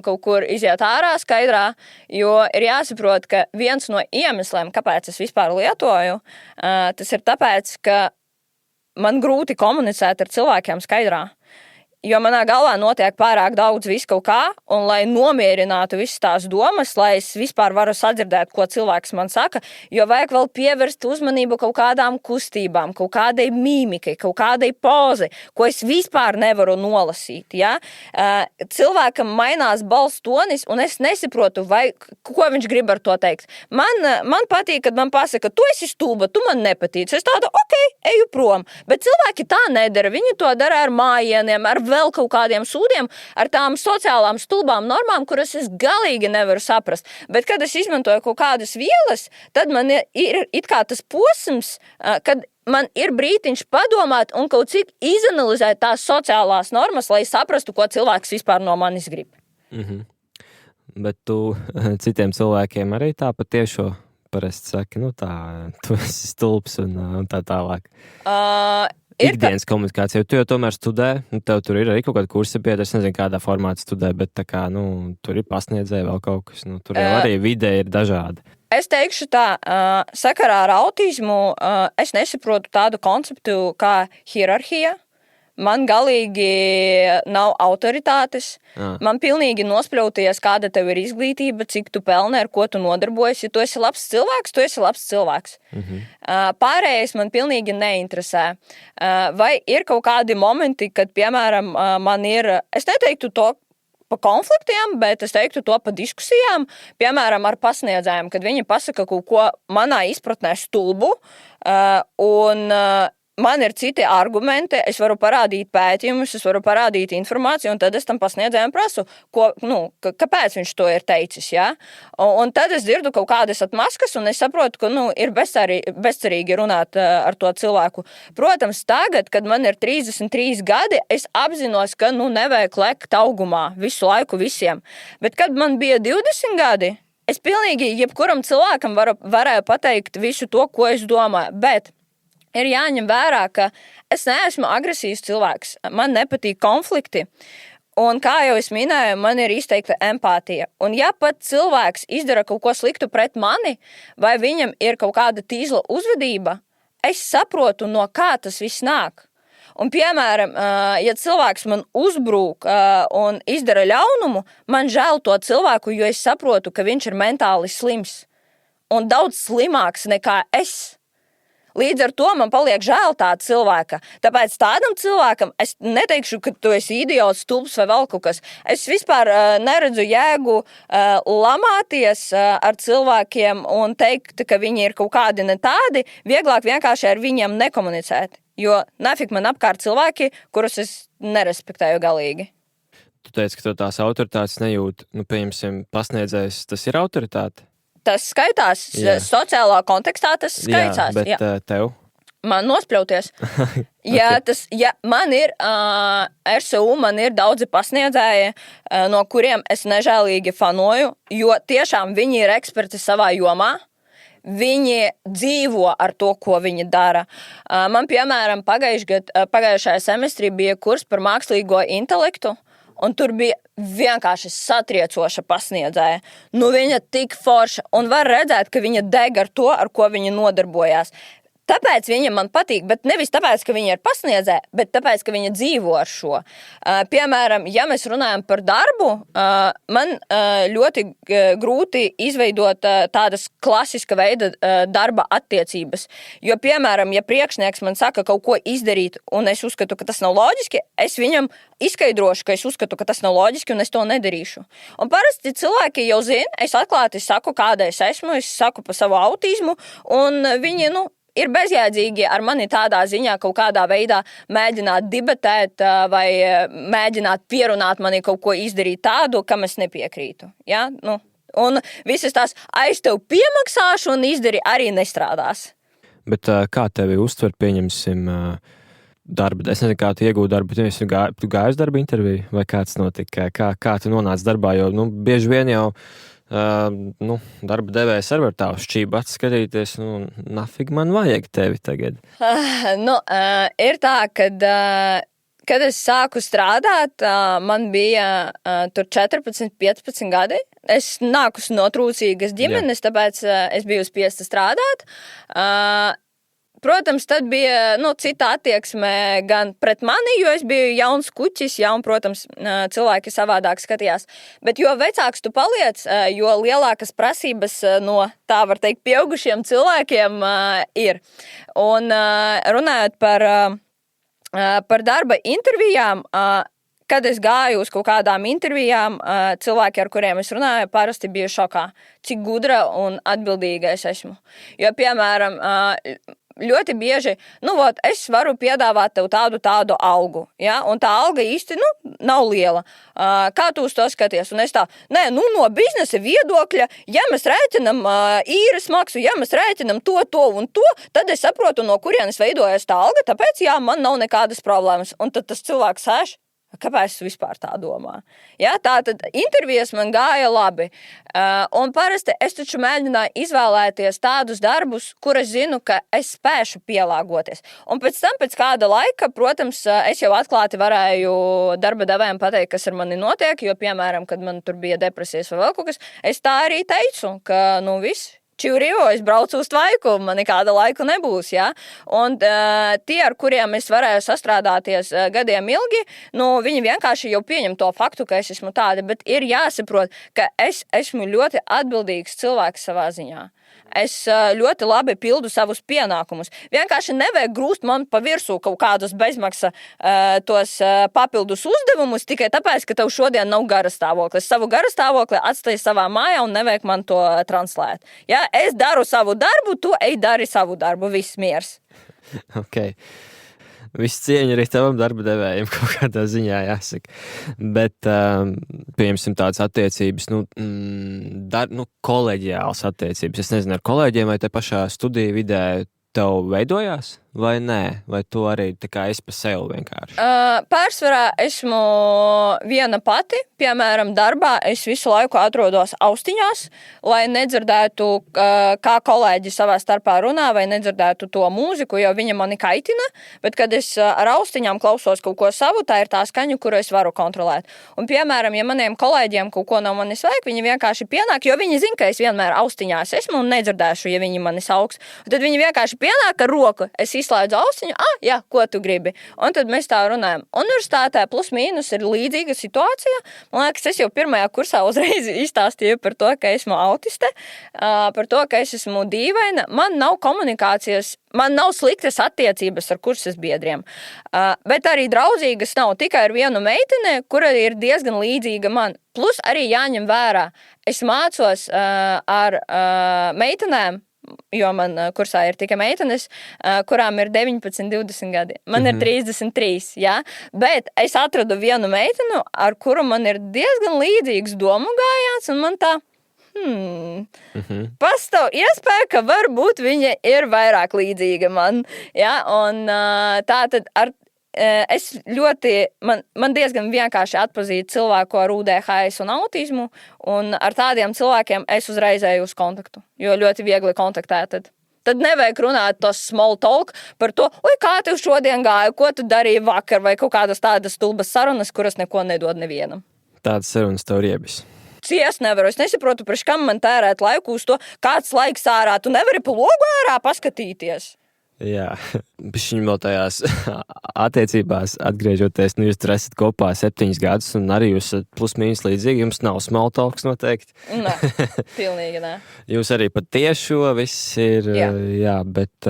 S1: kaut kur iziet ārā skaidrā, jo ir jāsaprot, ka viens no iemesliem, kāpēc es vispār lietoju, tas ir tāpēc, ka man grūti komunicēt ar cilvēkiem skaidrā. Jo manā galvā notiek pārāk daudz visu kaut kā, un lai nomierinātu visas tās domas, lai es vispār varu sadzirdēt, ko cilvēks man saka, jo vajag vēl pievērst uzmanību kaut kādām kustībām, kaut kādai mīmikai, kaut kādai pozi, ko es vispār nevaru nolasīt. Ja? Cilvēkam mainās balss tonis, un es nesaprotu, ko viņš grib ar to teikt. Man patīk, kad man pasaka, tu esi stulba, tu man nepatīc. Es tādu, eju prom. Bet cilvēki tā nedara, viņi to dara ar mājieniem, ar vēl kaut kādiem sūdiem, ar tām sociālām stulbām normām, kuras es galīgi nevaru saprast. Bet, kad es izmantoju kaut kādas vielas, tad man ir it kā tas posms, kad man ir brītiņš padomāt un kaut cik izanalizēt tās sociālās normas, lai saprastu, ko cilvēks vispār no manis grib.
S2: Mhm. Bet tu citiem cilvēkiem arī tā patiešo parasti saki, tu esi stulbs un tā tālāk. Ikdienas komunikācija, tu jau tomēr studē, tev tur ir arī kaut kāda kursa biedra, es nezinu, kādā formātā studē, bet tā kā, tur ir pasniedzēji vēl kaut kas, tur jau arī vide ir dažādi.
S1: Es teikšu tā, sakarā ar autismu es nesaprotu tādu konceptu kā hierarhija. Man galīgi nav autoritātes. Man pilnīgi nospļauties, kāda tev ir izglītība, cik tu pelni, ar ko tu nodarbojies. Ja tu esi labs cilvēks, tu esi labs cilvēks.
S2: Mhm.
S1: Pārējais man pilnīgi neinteresē. Vai ir kaut kādi momenti, kad, piemēram, man ir, es neteiktu to pa konfliktiem, bet es teiktu to pa diskusijām, piemēram, ar pasniedzējiem, kad viņi pasaka kaut ko manā izpratnē stulbu, un man ir citi argumenti, es varu parādīt pētījumus, es varu parādīt informāciju, un tad es tam pasniedzējiem prasu, kāpēc viņš to ir teicis, ja? Un tad es dzirdu kaut kādas atmaskas, un es saprotu, ka, ir bezcerīgi runāt ar to cilvēku. Protams, tagad, kad man ir 33 gadi, es apzinos, ka, nevajag lekt augumā visu laiku visiem. Bet, kad man bija 20 gadi, es pilnīgi jebkuram cilvēkam varēju pateikt visu to, ko es domāju, bet ir jāņem vērā, ka es neesmu agresīvs cilvēks, man nepatīk konflikti, un kā jau es minēju, man ir izteikta empātija. Un ja pat cilvēks izdara kaut ko sliktu pret mani, vai viņam ir kaut kāda tīzla uzvedība, es saprotu, no kā tas viss nāk. Un, piemēram, ja cilvēks man uzbrūk un izdara ļaunumu, man žēl to cilvēku, jo es saprotu, ka viņš ir mentāli slims un daudz slimāks nekā es. Līdz ar to man paliek žēl tāda cilvēka. Tāpēc tādam cilvēkam es neteikšu, ka tu esi idiots, stulbs vai vēl kaut kas. Es vispār neredzu jēgu lamāties ar cilvēkiem un teikt, ka viņi ir kaut kādi ne tādi. Vieglāk vienkārši ar viņiem nekomunicēt. Jo nafik man apkārt cilvēki, kurus es nerespektēju galīgi.
S2: Tu teici, ka tu tās autoritātes nejūt. Pieņemsim, pasniedzējs, tas ir autoritāte?
S1: Tas skaitās, sociālā kontekstā tas skaitās.
S2: Jā, bet tev?
S1: Man nospļauties.
S2: Okay.
S1: Man ir RSU, man ir daudzi pasniedzēji, no kuriem es nežēlīgi fanoju, jo tiešām viņi ir eksperti savā jomā. Viņi dzīvo ar to, ko viņi dara. Man, piemēram, pagājušajā semestrī bija kurs par mākslīgo intelektu, un tur bija vienkārši satriecoša pasniedzēja. Viņa tik forša, un var redzēt, ka viņa deg ar to, ar ko viņa nodarbojās. Tāpēc viņa man patīk, bet nevis tāpēc, ka viņa ir pasniedzēja, bet tāpēc, ka viņa dzīvo ar šo. Piemēram, ja mēs runājam par darbu, man ļoti grūti izveidot tādas klasiska veida darba attiecības. Jo, piemēram, ja priekšnieks man saka kaut ko izdarīt, un es uzskatu, ka tas nav loģiski, es viņam izskaidrošu, ka es uzskatu, ka tas nav loģiski, un es to nedarīšu. Un parasti cilvēki jau zina, es atklāti saku, kāda es esmu, es saku par savu autismu, un viņi, ir bezjēdzīgi ar mani tādā ziņā kaut kādā veidā mēģināt debatēt vai mēģināt pierunāt mani kaut ko izdarīt tādu, kam es nepiekrītu. Ja? Un visas tās aiz tev piemaksāšu un izdari arī nestrādās.
S2: Bet kā tevi uztver, pieņemsim, darba? Es nezinu, kā tu iegūti darbu, bet tu gāji uz darba interviju vai kāds notika? Kā tu nonāci darbā? Jo bieži vien jau darba devējs arī var tā uz šķību atskatīties, nafig man vajag tevi tagad.
S1: Ir tā, kad es sāku strādāt, man bija tur 14-15 gadi. Es nāku no trūcīgas ģimenes, tāpēc es biju spiesta strādāt. Protams, tad bija cita attieksme gan pret mani, jo es biju jauns kuķis, protams, cilvēki savādāk skatījās. Bet jo vecāks tu paliec, jo lielākas prasības no, tā var teikt, pieaugušiem cilvēkiem ir. Un runājot par darba intervijām, kad es gāju uz kaut kādām intervijām, cilvēki, ar kuriem es runāju, parasti bija šokā, cik gudra un atbildīga es esmu. Jo, piemēram, ļoti bieži, es varu piedāvāt tev tādu algu, ja? Un tā alga īsti, nav liela. Kā tu uz to skaties? Un es no biznesa viedokļa, ja mēs rēķinam īres maksu, ja mēs rēķinam to un to, tad es saprotu, no kurienes veidojas tā alga, tāpēc, man nav nekādas problēmas. Un tad tas cilvēks sēž, kāpēc tu vispār tā domā? Ja, tātad intervijas man gāja labi. Un parasti es taču mēģināju izvēlēties tādus darbus, kur es zinu, ka es spēšu pielāgoties. Un pēc tam, pēc kāda laika, protams, es jau atklāti varēju darba devējiem pateikt, kas ar mani notiek, jo, piemēram, kad man tur bija depresijas vai vēl kaut kas, es tā arī teicu, ka, viss. Čivrivo, es braucu uz tvaiku, man nekāda laika nebūs, ja? Un tie, ar kuriem es varēju sastrādāties gadiem ilgi, viņi vienkārši jau pieņem to faktu, ka es esmu tāda, bet ir jāsaprot, ka es esmu ļoti atbildīgs cilvēks savā ziņā. Es ļoti labi pildu savus pienākumus. Vienkārši nevajag grūst man pa virsū kaut kādus bezmaksa tos papildus uzdevumus tikai tāpēc, ka tev šodien nav garastāvoklis. Savu garastāvokli atstāj savā mājā un nevajag man to translēt. Ja, es daru savu darbu, tu ej dari savu darbu, viss miers.
S2: Okay. Visu cieņu arī tavam darba devējiem kaut kādā ziņā jāsaka. Bet, pieņemsim tādas attiecības, koleģiālas attiecības. Es nezinu, ar kolēģiem vai te pašā studiju vidē tev veidojās vai nē? Vai tu arī tā kā esi pa sevi vienkārši?
S1: Pārsvarā esmu viena pati. Piemēram, darbā es visu laiku atrodos austiņās, lai nedzirdētu, kā kolēģi savā starpā runā, vai nedzirdētu to mūziku, jo viņa mani kaitina. Bet, kad es ar austiņām klausos kaut ko savu, tā ir tā skaņa, kuru es varu kontrolēt. Un, piemēram, ja maniem kolēģiem kaut ko no manis vajag, viņi vienkārši pienāk, jo viņi zina, ka es vienmēr austiņās esmu un nedzirdēšu, ja viņi mani sauks. Un tad viņi vienkārši pienāk ar roku, es izslēdzu austiņu, jā, ko tu gribi? Un tad mēs tā runājam. Universitātē plus mīnus ir līdzīga situācija. Man liekas, es jau pirmajā kursā uzreiz izstāstīju par to, ka esmu autiste, par to, ka es esmu dīvaina. Man nav komunikācijas, man nav sliktas attiecības ar kurses biedriem, bet arī draudzīgas nav tikai ar vienu meiteni, kura ir diezgan līdzīga man. Plus arī jāņem vērā, es mācos ar meitenēm, jo man kursā ir tikai meitenes, kurām ir 19, 20 gadi. Man ir 33, jā, bet es atradu vienu meitenu, ar kuru man ir diezgan līdzīgs domu gājiens, un man tā, pastāv iespēja, ka varbūt viņa ir vairāk līdzīga man, jā, un tā tad es man diezgan vienkārši atpazītu cilvēku ar UDHS un autismu, un ar tādiem cilvēkiem es uzreiz eju uz kontaktu, jo ļoti viegli kontaktēt. Tad nevajag runāt tos small talk par to, kā tev šodien gāja, ko tu darīji vakar, vai kaut kādas tādas stulbas sarunas, kuras neko nedod nevienam.
S2: Tādas sarunas tev riebis.
S1: Ciest nevaru, es nesaprotu, priekš kam man tērēt laiku uz to, kāds laiks ārā, tu nevari pa logu ārā paskatīties.
S2: Jā, bišķiņ vēl tajās attiecībās atgriežoties, jūs tur esat kopā 7 gadus un arī jūs esat plus mīnus līdzīgi, jums nav small talks noteikti.
S1: Nē, pilnīgi nē.
S2: Jūs arī pat tiešo, viss ir, jā, bet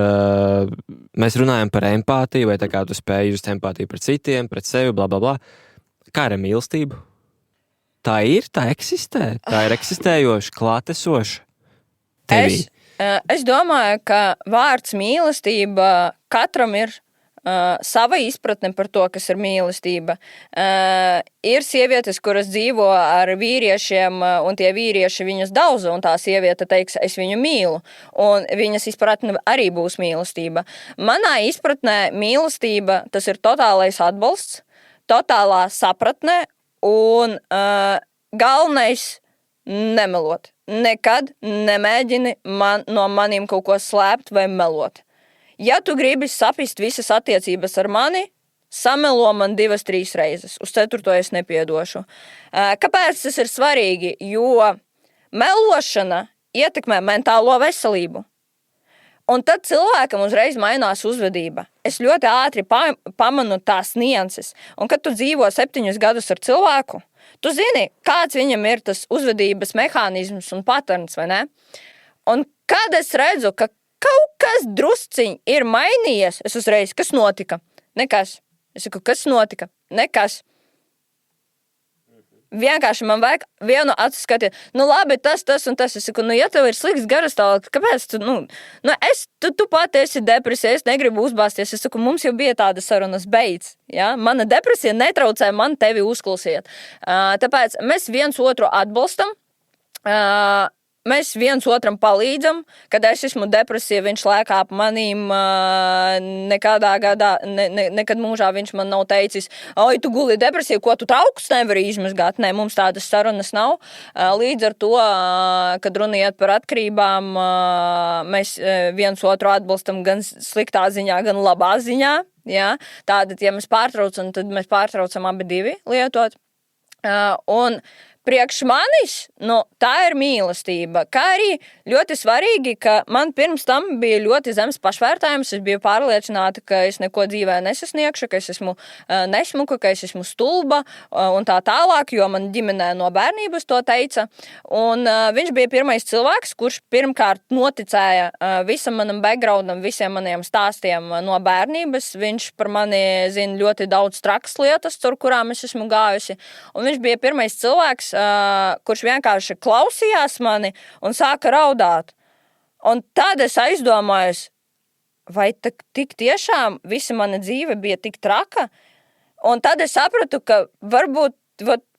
S2: mēs runājam par empātiju, vai tā kā tu spēj just empātiju pret citiem, pret sevi, bla, bla, bla. Kā ar mīlestību? Tā ir, tā eksistē, tā ir eksistējoša, klātesoša tevī.
S1: Es domāju, ka vārds mīlestība katram ir sava izpratne par to, kas ir mīlestība. Ir sievietes, kuras dzīvo ar vīriešiem, un tie vīrieši viņas daudz, un tā sieviete teiks, es viņu mīlu, un viņas izpratne arī būs mīlestība. Manā izpratnē mīlestība, tas ir totālais atbalsts, totālā sapratne, un galvenais nemelot. Nekad nemēģini no maniem kaut ko slēpt vai melot. Ja tu gribi sapist visas attiecības ar mani, samelo man 2-3 reizes. Uz 4. es nepiedošu. Kāpēc tas ir svarīgi? Jo melošana ietekmē mentālo veselību. Un tad cilvēkam uzreiz mainās uzvedība. Es ļoti ātri pamanu tās nianses. Un kad tu dzīvo 7 gadus ar cilvēku, tu zini, kāds viņam ir tas uzvedības mehānisms un paterns, vai ne? Un kad es redzu, ka kaut kas drusciņ ir mainījies, es uzreiz, kas notika? Nekas. Es saku, kas notika? Nekas. Vienkārši man vajag vienu acu skatīt. Labi, tas un tas. Es saku, ja tev ir slikts garastāvoklis, kāpēc tu, tu pati esi depresija, es negribu uzbāzties. Es saku, mums jau bija tāda sarunas beidz. Ja? Mana depresija netraucē man tevi uzklausīt. Tāpēc mēs viens otru atbalstam. Mēs viens otram palīdzam, kad es esmu depresija, viņš lēkā ap manīm, nekādā gadā, nekad mūžā viņš man nav teicis, oi, tu guli depresija, ko tu traukus nevari izmazgāt? Nē, mums tādas sarunas nav. Līdz ar to, kad runiet par atkarībām, mēs viens otru atbalstam gan sliktā ziņā, gan labā ziņā. Ja? Tātad, ja mēs pārtraucam, tad mēs pārtraucam abi divi lietot. Un priekš manis, tā ir mīlestība. Kā arī ļoti svarīgi, ka man pirms tam bija ļoti zems pašvērtējums. Es biju pārliecināta, ka es neko dzīvē nesasniegšu, ka es esmu nesmuka, ka es esmu stulba un tā tālāk, jo man ģimenē no bērnības to teica. Un viņš bija pirmais cilvēks, kurš pirmkārt noticēja visam manam backgroundam, visiem maniem stāstiem no bērnības. Viņš par mani zina ļoti daudz trakas lietas, caur kurām es esmu gājusi. Un viņš bija pirmais cilvēks, kurš vienkārši klausījās mani un sāka raudāt. Un tad es aizdomājos, vai tik tiešām visa mana dzīve bija tik traka? Un tad es sapratu, ka varbūt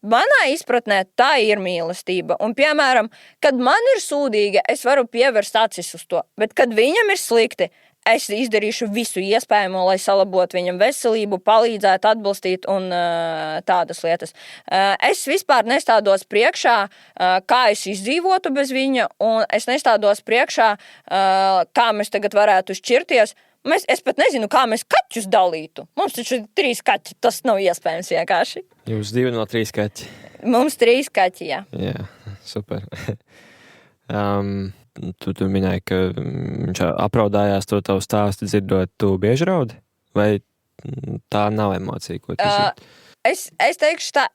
S1: manā izpratnē tā ir mīlestība. Un, piemēram, kad man ir sūdīgi, es varu pievērst acis uz to. Bet, kad viņam ir slikti, es izdarīšu visu iespējamo, lai salabotu viņam veselību, palīdzētu, atbalstīt un tādas lietas. Es vispār nestādos priekšā, kā es izdzīvotu bez viņa, un es nestādos priekšā, kā mēs tagad varētu šķirties. Es pat nezinu, kā mēs kaķus dalītu. Mums taču ir 3 kaķi, tas nav iespējams vienkārši.
S2: Jūs 2 no 3 kaķi?
S1: Mums 3 kaķi, jā.
S2: Jā, super. Tu minēji, ka viņš apraudājās to tavu stāstu dzirdot, tu bieži raudi? Vai tā nav emocija, ko tu zini?
S1: Es teikšu tā,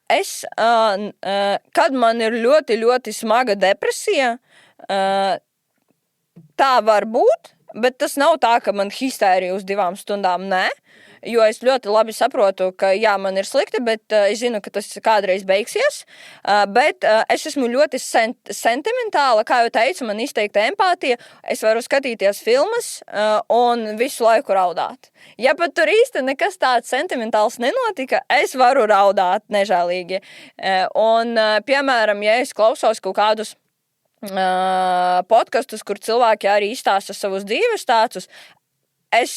S1: kad man ir ļoti, ļoti smaga depresija, tā var būt, bet tas nav tā, ka man histērija uz 2 stundām, nē. Jo es ļoti labi saprotu, ka jā, man ir slikti, bet es zinu, ka tas kādreiz beigsies. Bet es esmu ļoti sentimentāla, kā jau teicu, man izteikta empātija. Es varu skatīties filmas un visu laiku raudāt. Ja pat tur īsti nekas tāds sentimentāls nenotika, es varu raudāt nežēlīgi. Un, piemēram, ja es klausos kaut kādus podkastus, kur cilvēki arī izstāsta savus dzīves stāstus, es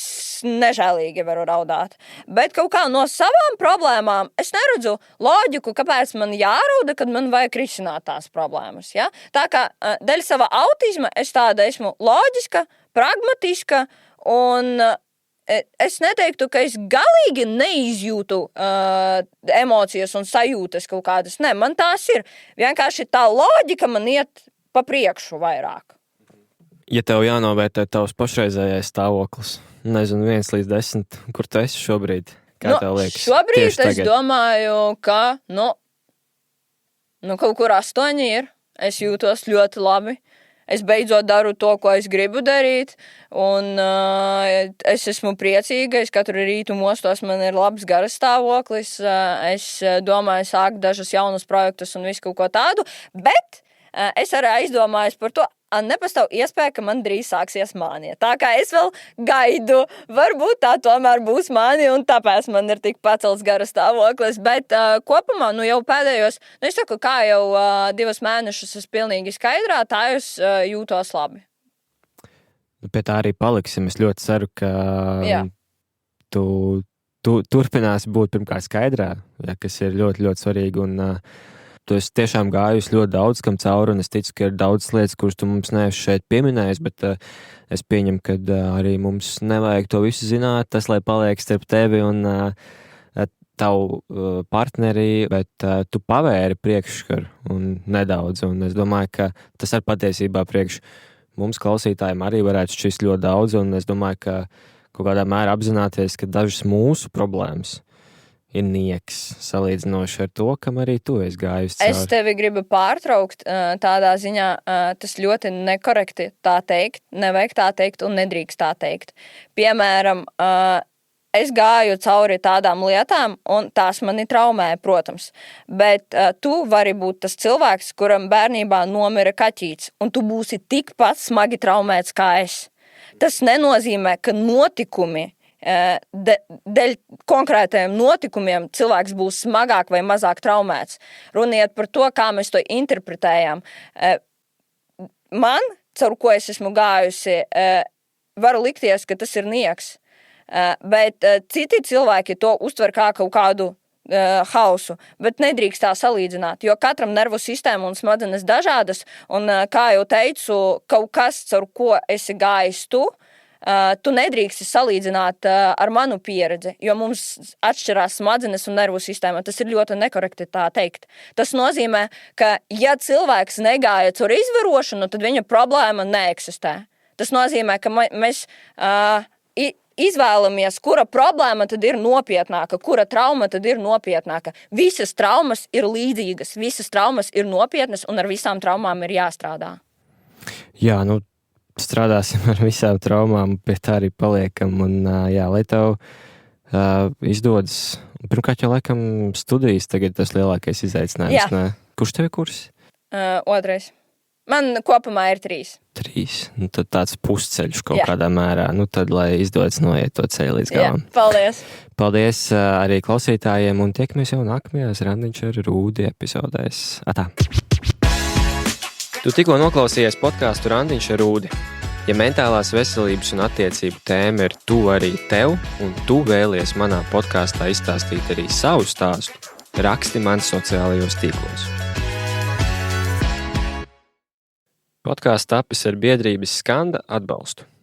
S1: nežēlīgi varu raudāt. Bet kaut kā no savām problēmām es neredzu loģiku, kāpēc man jārauda, kad man vajag risināt tās problēmas. Ja? Tā kā dēļ sava autisma es tāda esmu loģiska, pragmatiska un es neteiktu, ka es galīgi neizjūtu emocijas un sajūtas kaut kādas. Nē, man tās ir. Vienkārši tā loģika man iet pa priekšu vairāk.
S2: Ja tev jānovērtē tavs pašreizējais stāvoklis, nezinu, 1 līdz 10, kur tu esi šobrīd? Kā tev liekas?
S1: Šobrīd es domāju, ka, kaut kur 8 ir. Es jūtos ļoti labi. Es beidzot daru to, ko es gribu darīt, un es esmu priecīga. Es katru rītu mostos, man ir labs garas stāvoklis. Es domāju sākt dažus jaunus projektus un visu kaut ko tādu, bet es arī aizdomājos par to, nepastāv iespēja, ka man drīz sāksies mānija. Tā kā es vēl gaidu, varbūt tā tomēr būs mānija, un tāpēc man ir tik pacelts garas stāvoklis, bet kopumā, jau pēdējos, es saku, kā jau 2 mēnešus es pilnīgi skaidrā, tā es jūtos labi.
S2: Pie tā arī paliksim. Es ļoti ceru, ka tu turpināsi būt pirmkārt skaidrā, kas ir ļoti, ļoti svarīgi, un tu esi tiešām gājusi ļoti daudz kam cauri, un es ticu, ka ir daudz lietas, kuras tu mums neesi šeit pieminējis, bet es pieņemu, ka arī mums nevajag to visu zināt, tas, lai paliek starp tevi un tavu partneri, bet tu pavēri priekšskaru un nedaudz, un es domāju, ka tas ar patiesībā priekš mums klausītājiem arī varētu šķist ļoti daudz, un es domāju, ka kaut kādā mērā apzināties, ka dažas mūsu problēmas ir nieks salīdzinoši ar to, kam arī tu esi gājusi cauri.
S1: Es tevi gribu pārtraukt tādā ziņā, tas ļoti nekorekti tā teikt, nevajag tā teikt un nedrīkst tā teikt. Piemēram, es gāju cauri tādām lietām, un tās mani traumē, protams, bet tu vari būt tas cilvēks, kuram bērnībā nomira kaķīts, un tu būsi tikpat smagi traumēts kā es. Tas nenozīmē, ka notikumi dēļ konkrētajiem notikumiem cilvēks būs smagāk vai mazāk traumēts. Runiet par to, kā mēs to interpretējam. Man, caur ko es esmu gājusi, varu likties, ka tas ir nieks. Bet citi cilvēki to uztver kā kaut kādu hausu, bet nedrīkst tā salīdzināt, jo katram nervu sistēma un smadzenes dažādas, un, kā jau teicu, kaut kas, caur ko esi gājis tu nedrīksti salīdzināt ar manu pieredzi, jo mums atšķirās smadzenes un nervu sistēma. Tas ir ļoti nekorekti tā teikt. Tas nozīmē, ka ja cilvēks negāja caur izvarošanu, tad viņa problēma neeksistē. Tas nozīmē, ka mēs izvēlamies, kura problēma tad ir nopietnāka, kura trauma tad ir nopietnāka. Visas traumas ir līdzīgas, visas traumas ir nopietnas un ar visām traumām ir jāstrādā.
S2: Jā, strādāsim ar visām traumām, pie tā arī paliekam, un lai tev izdodas. Pirmkārt jau laikam studijas tagad tas lielākais izaicinājums.
S1: Jā.
S2: Kurš tev ir kurs?
S1: 2. Man kopumā ir 3.
S2: 3. Nu, tad tāds pusceļš kaut kādā mērā. Nu, tad, lai izdodas noiet to ceļu līdz galam.
S1: Paldies!
S2: Paldies arī klausītājiem un tiekamies jau nākamajās Randiņš ar Rūdi epizodēs. Atā! Tu tikko noklausījies podcastu Randiņš ar Rūdi. Ja mentālās veselības un attiecību tēma ir tuva arī tev, un tu vēlies manā podkastā izstāstīt arī savu stāstu, raksti man sociālajos tīklos. Podcasts tapis ar biedrības Skanda atbalstu.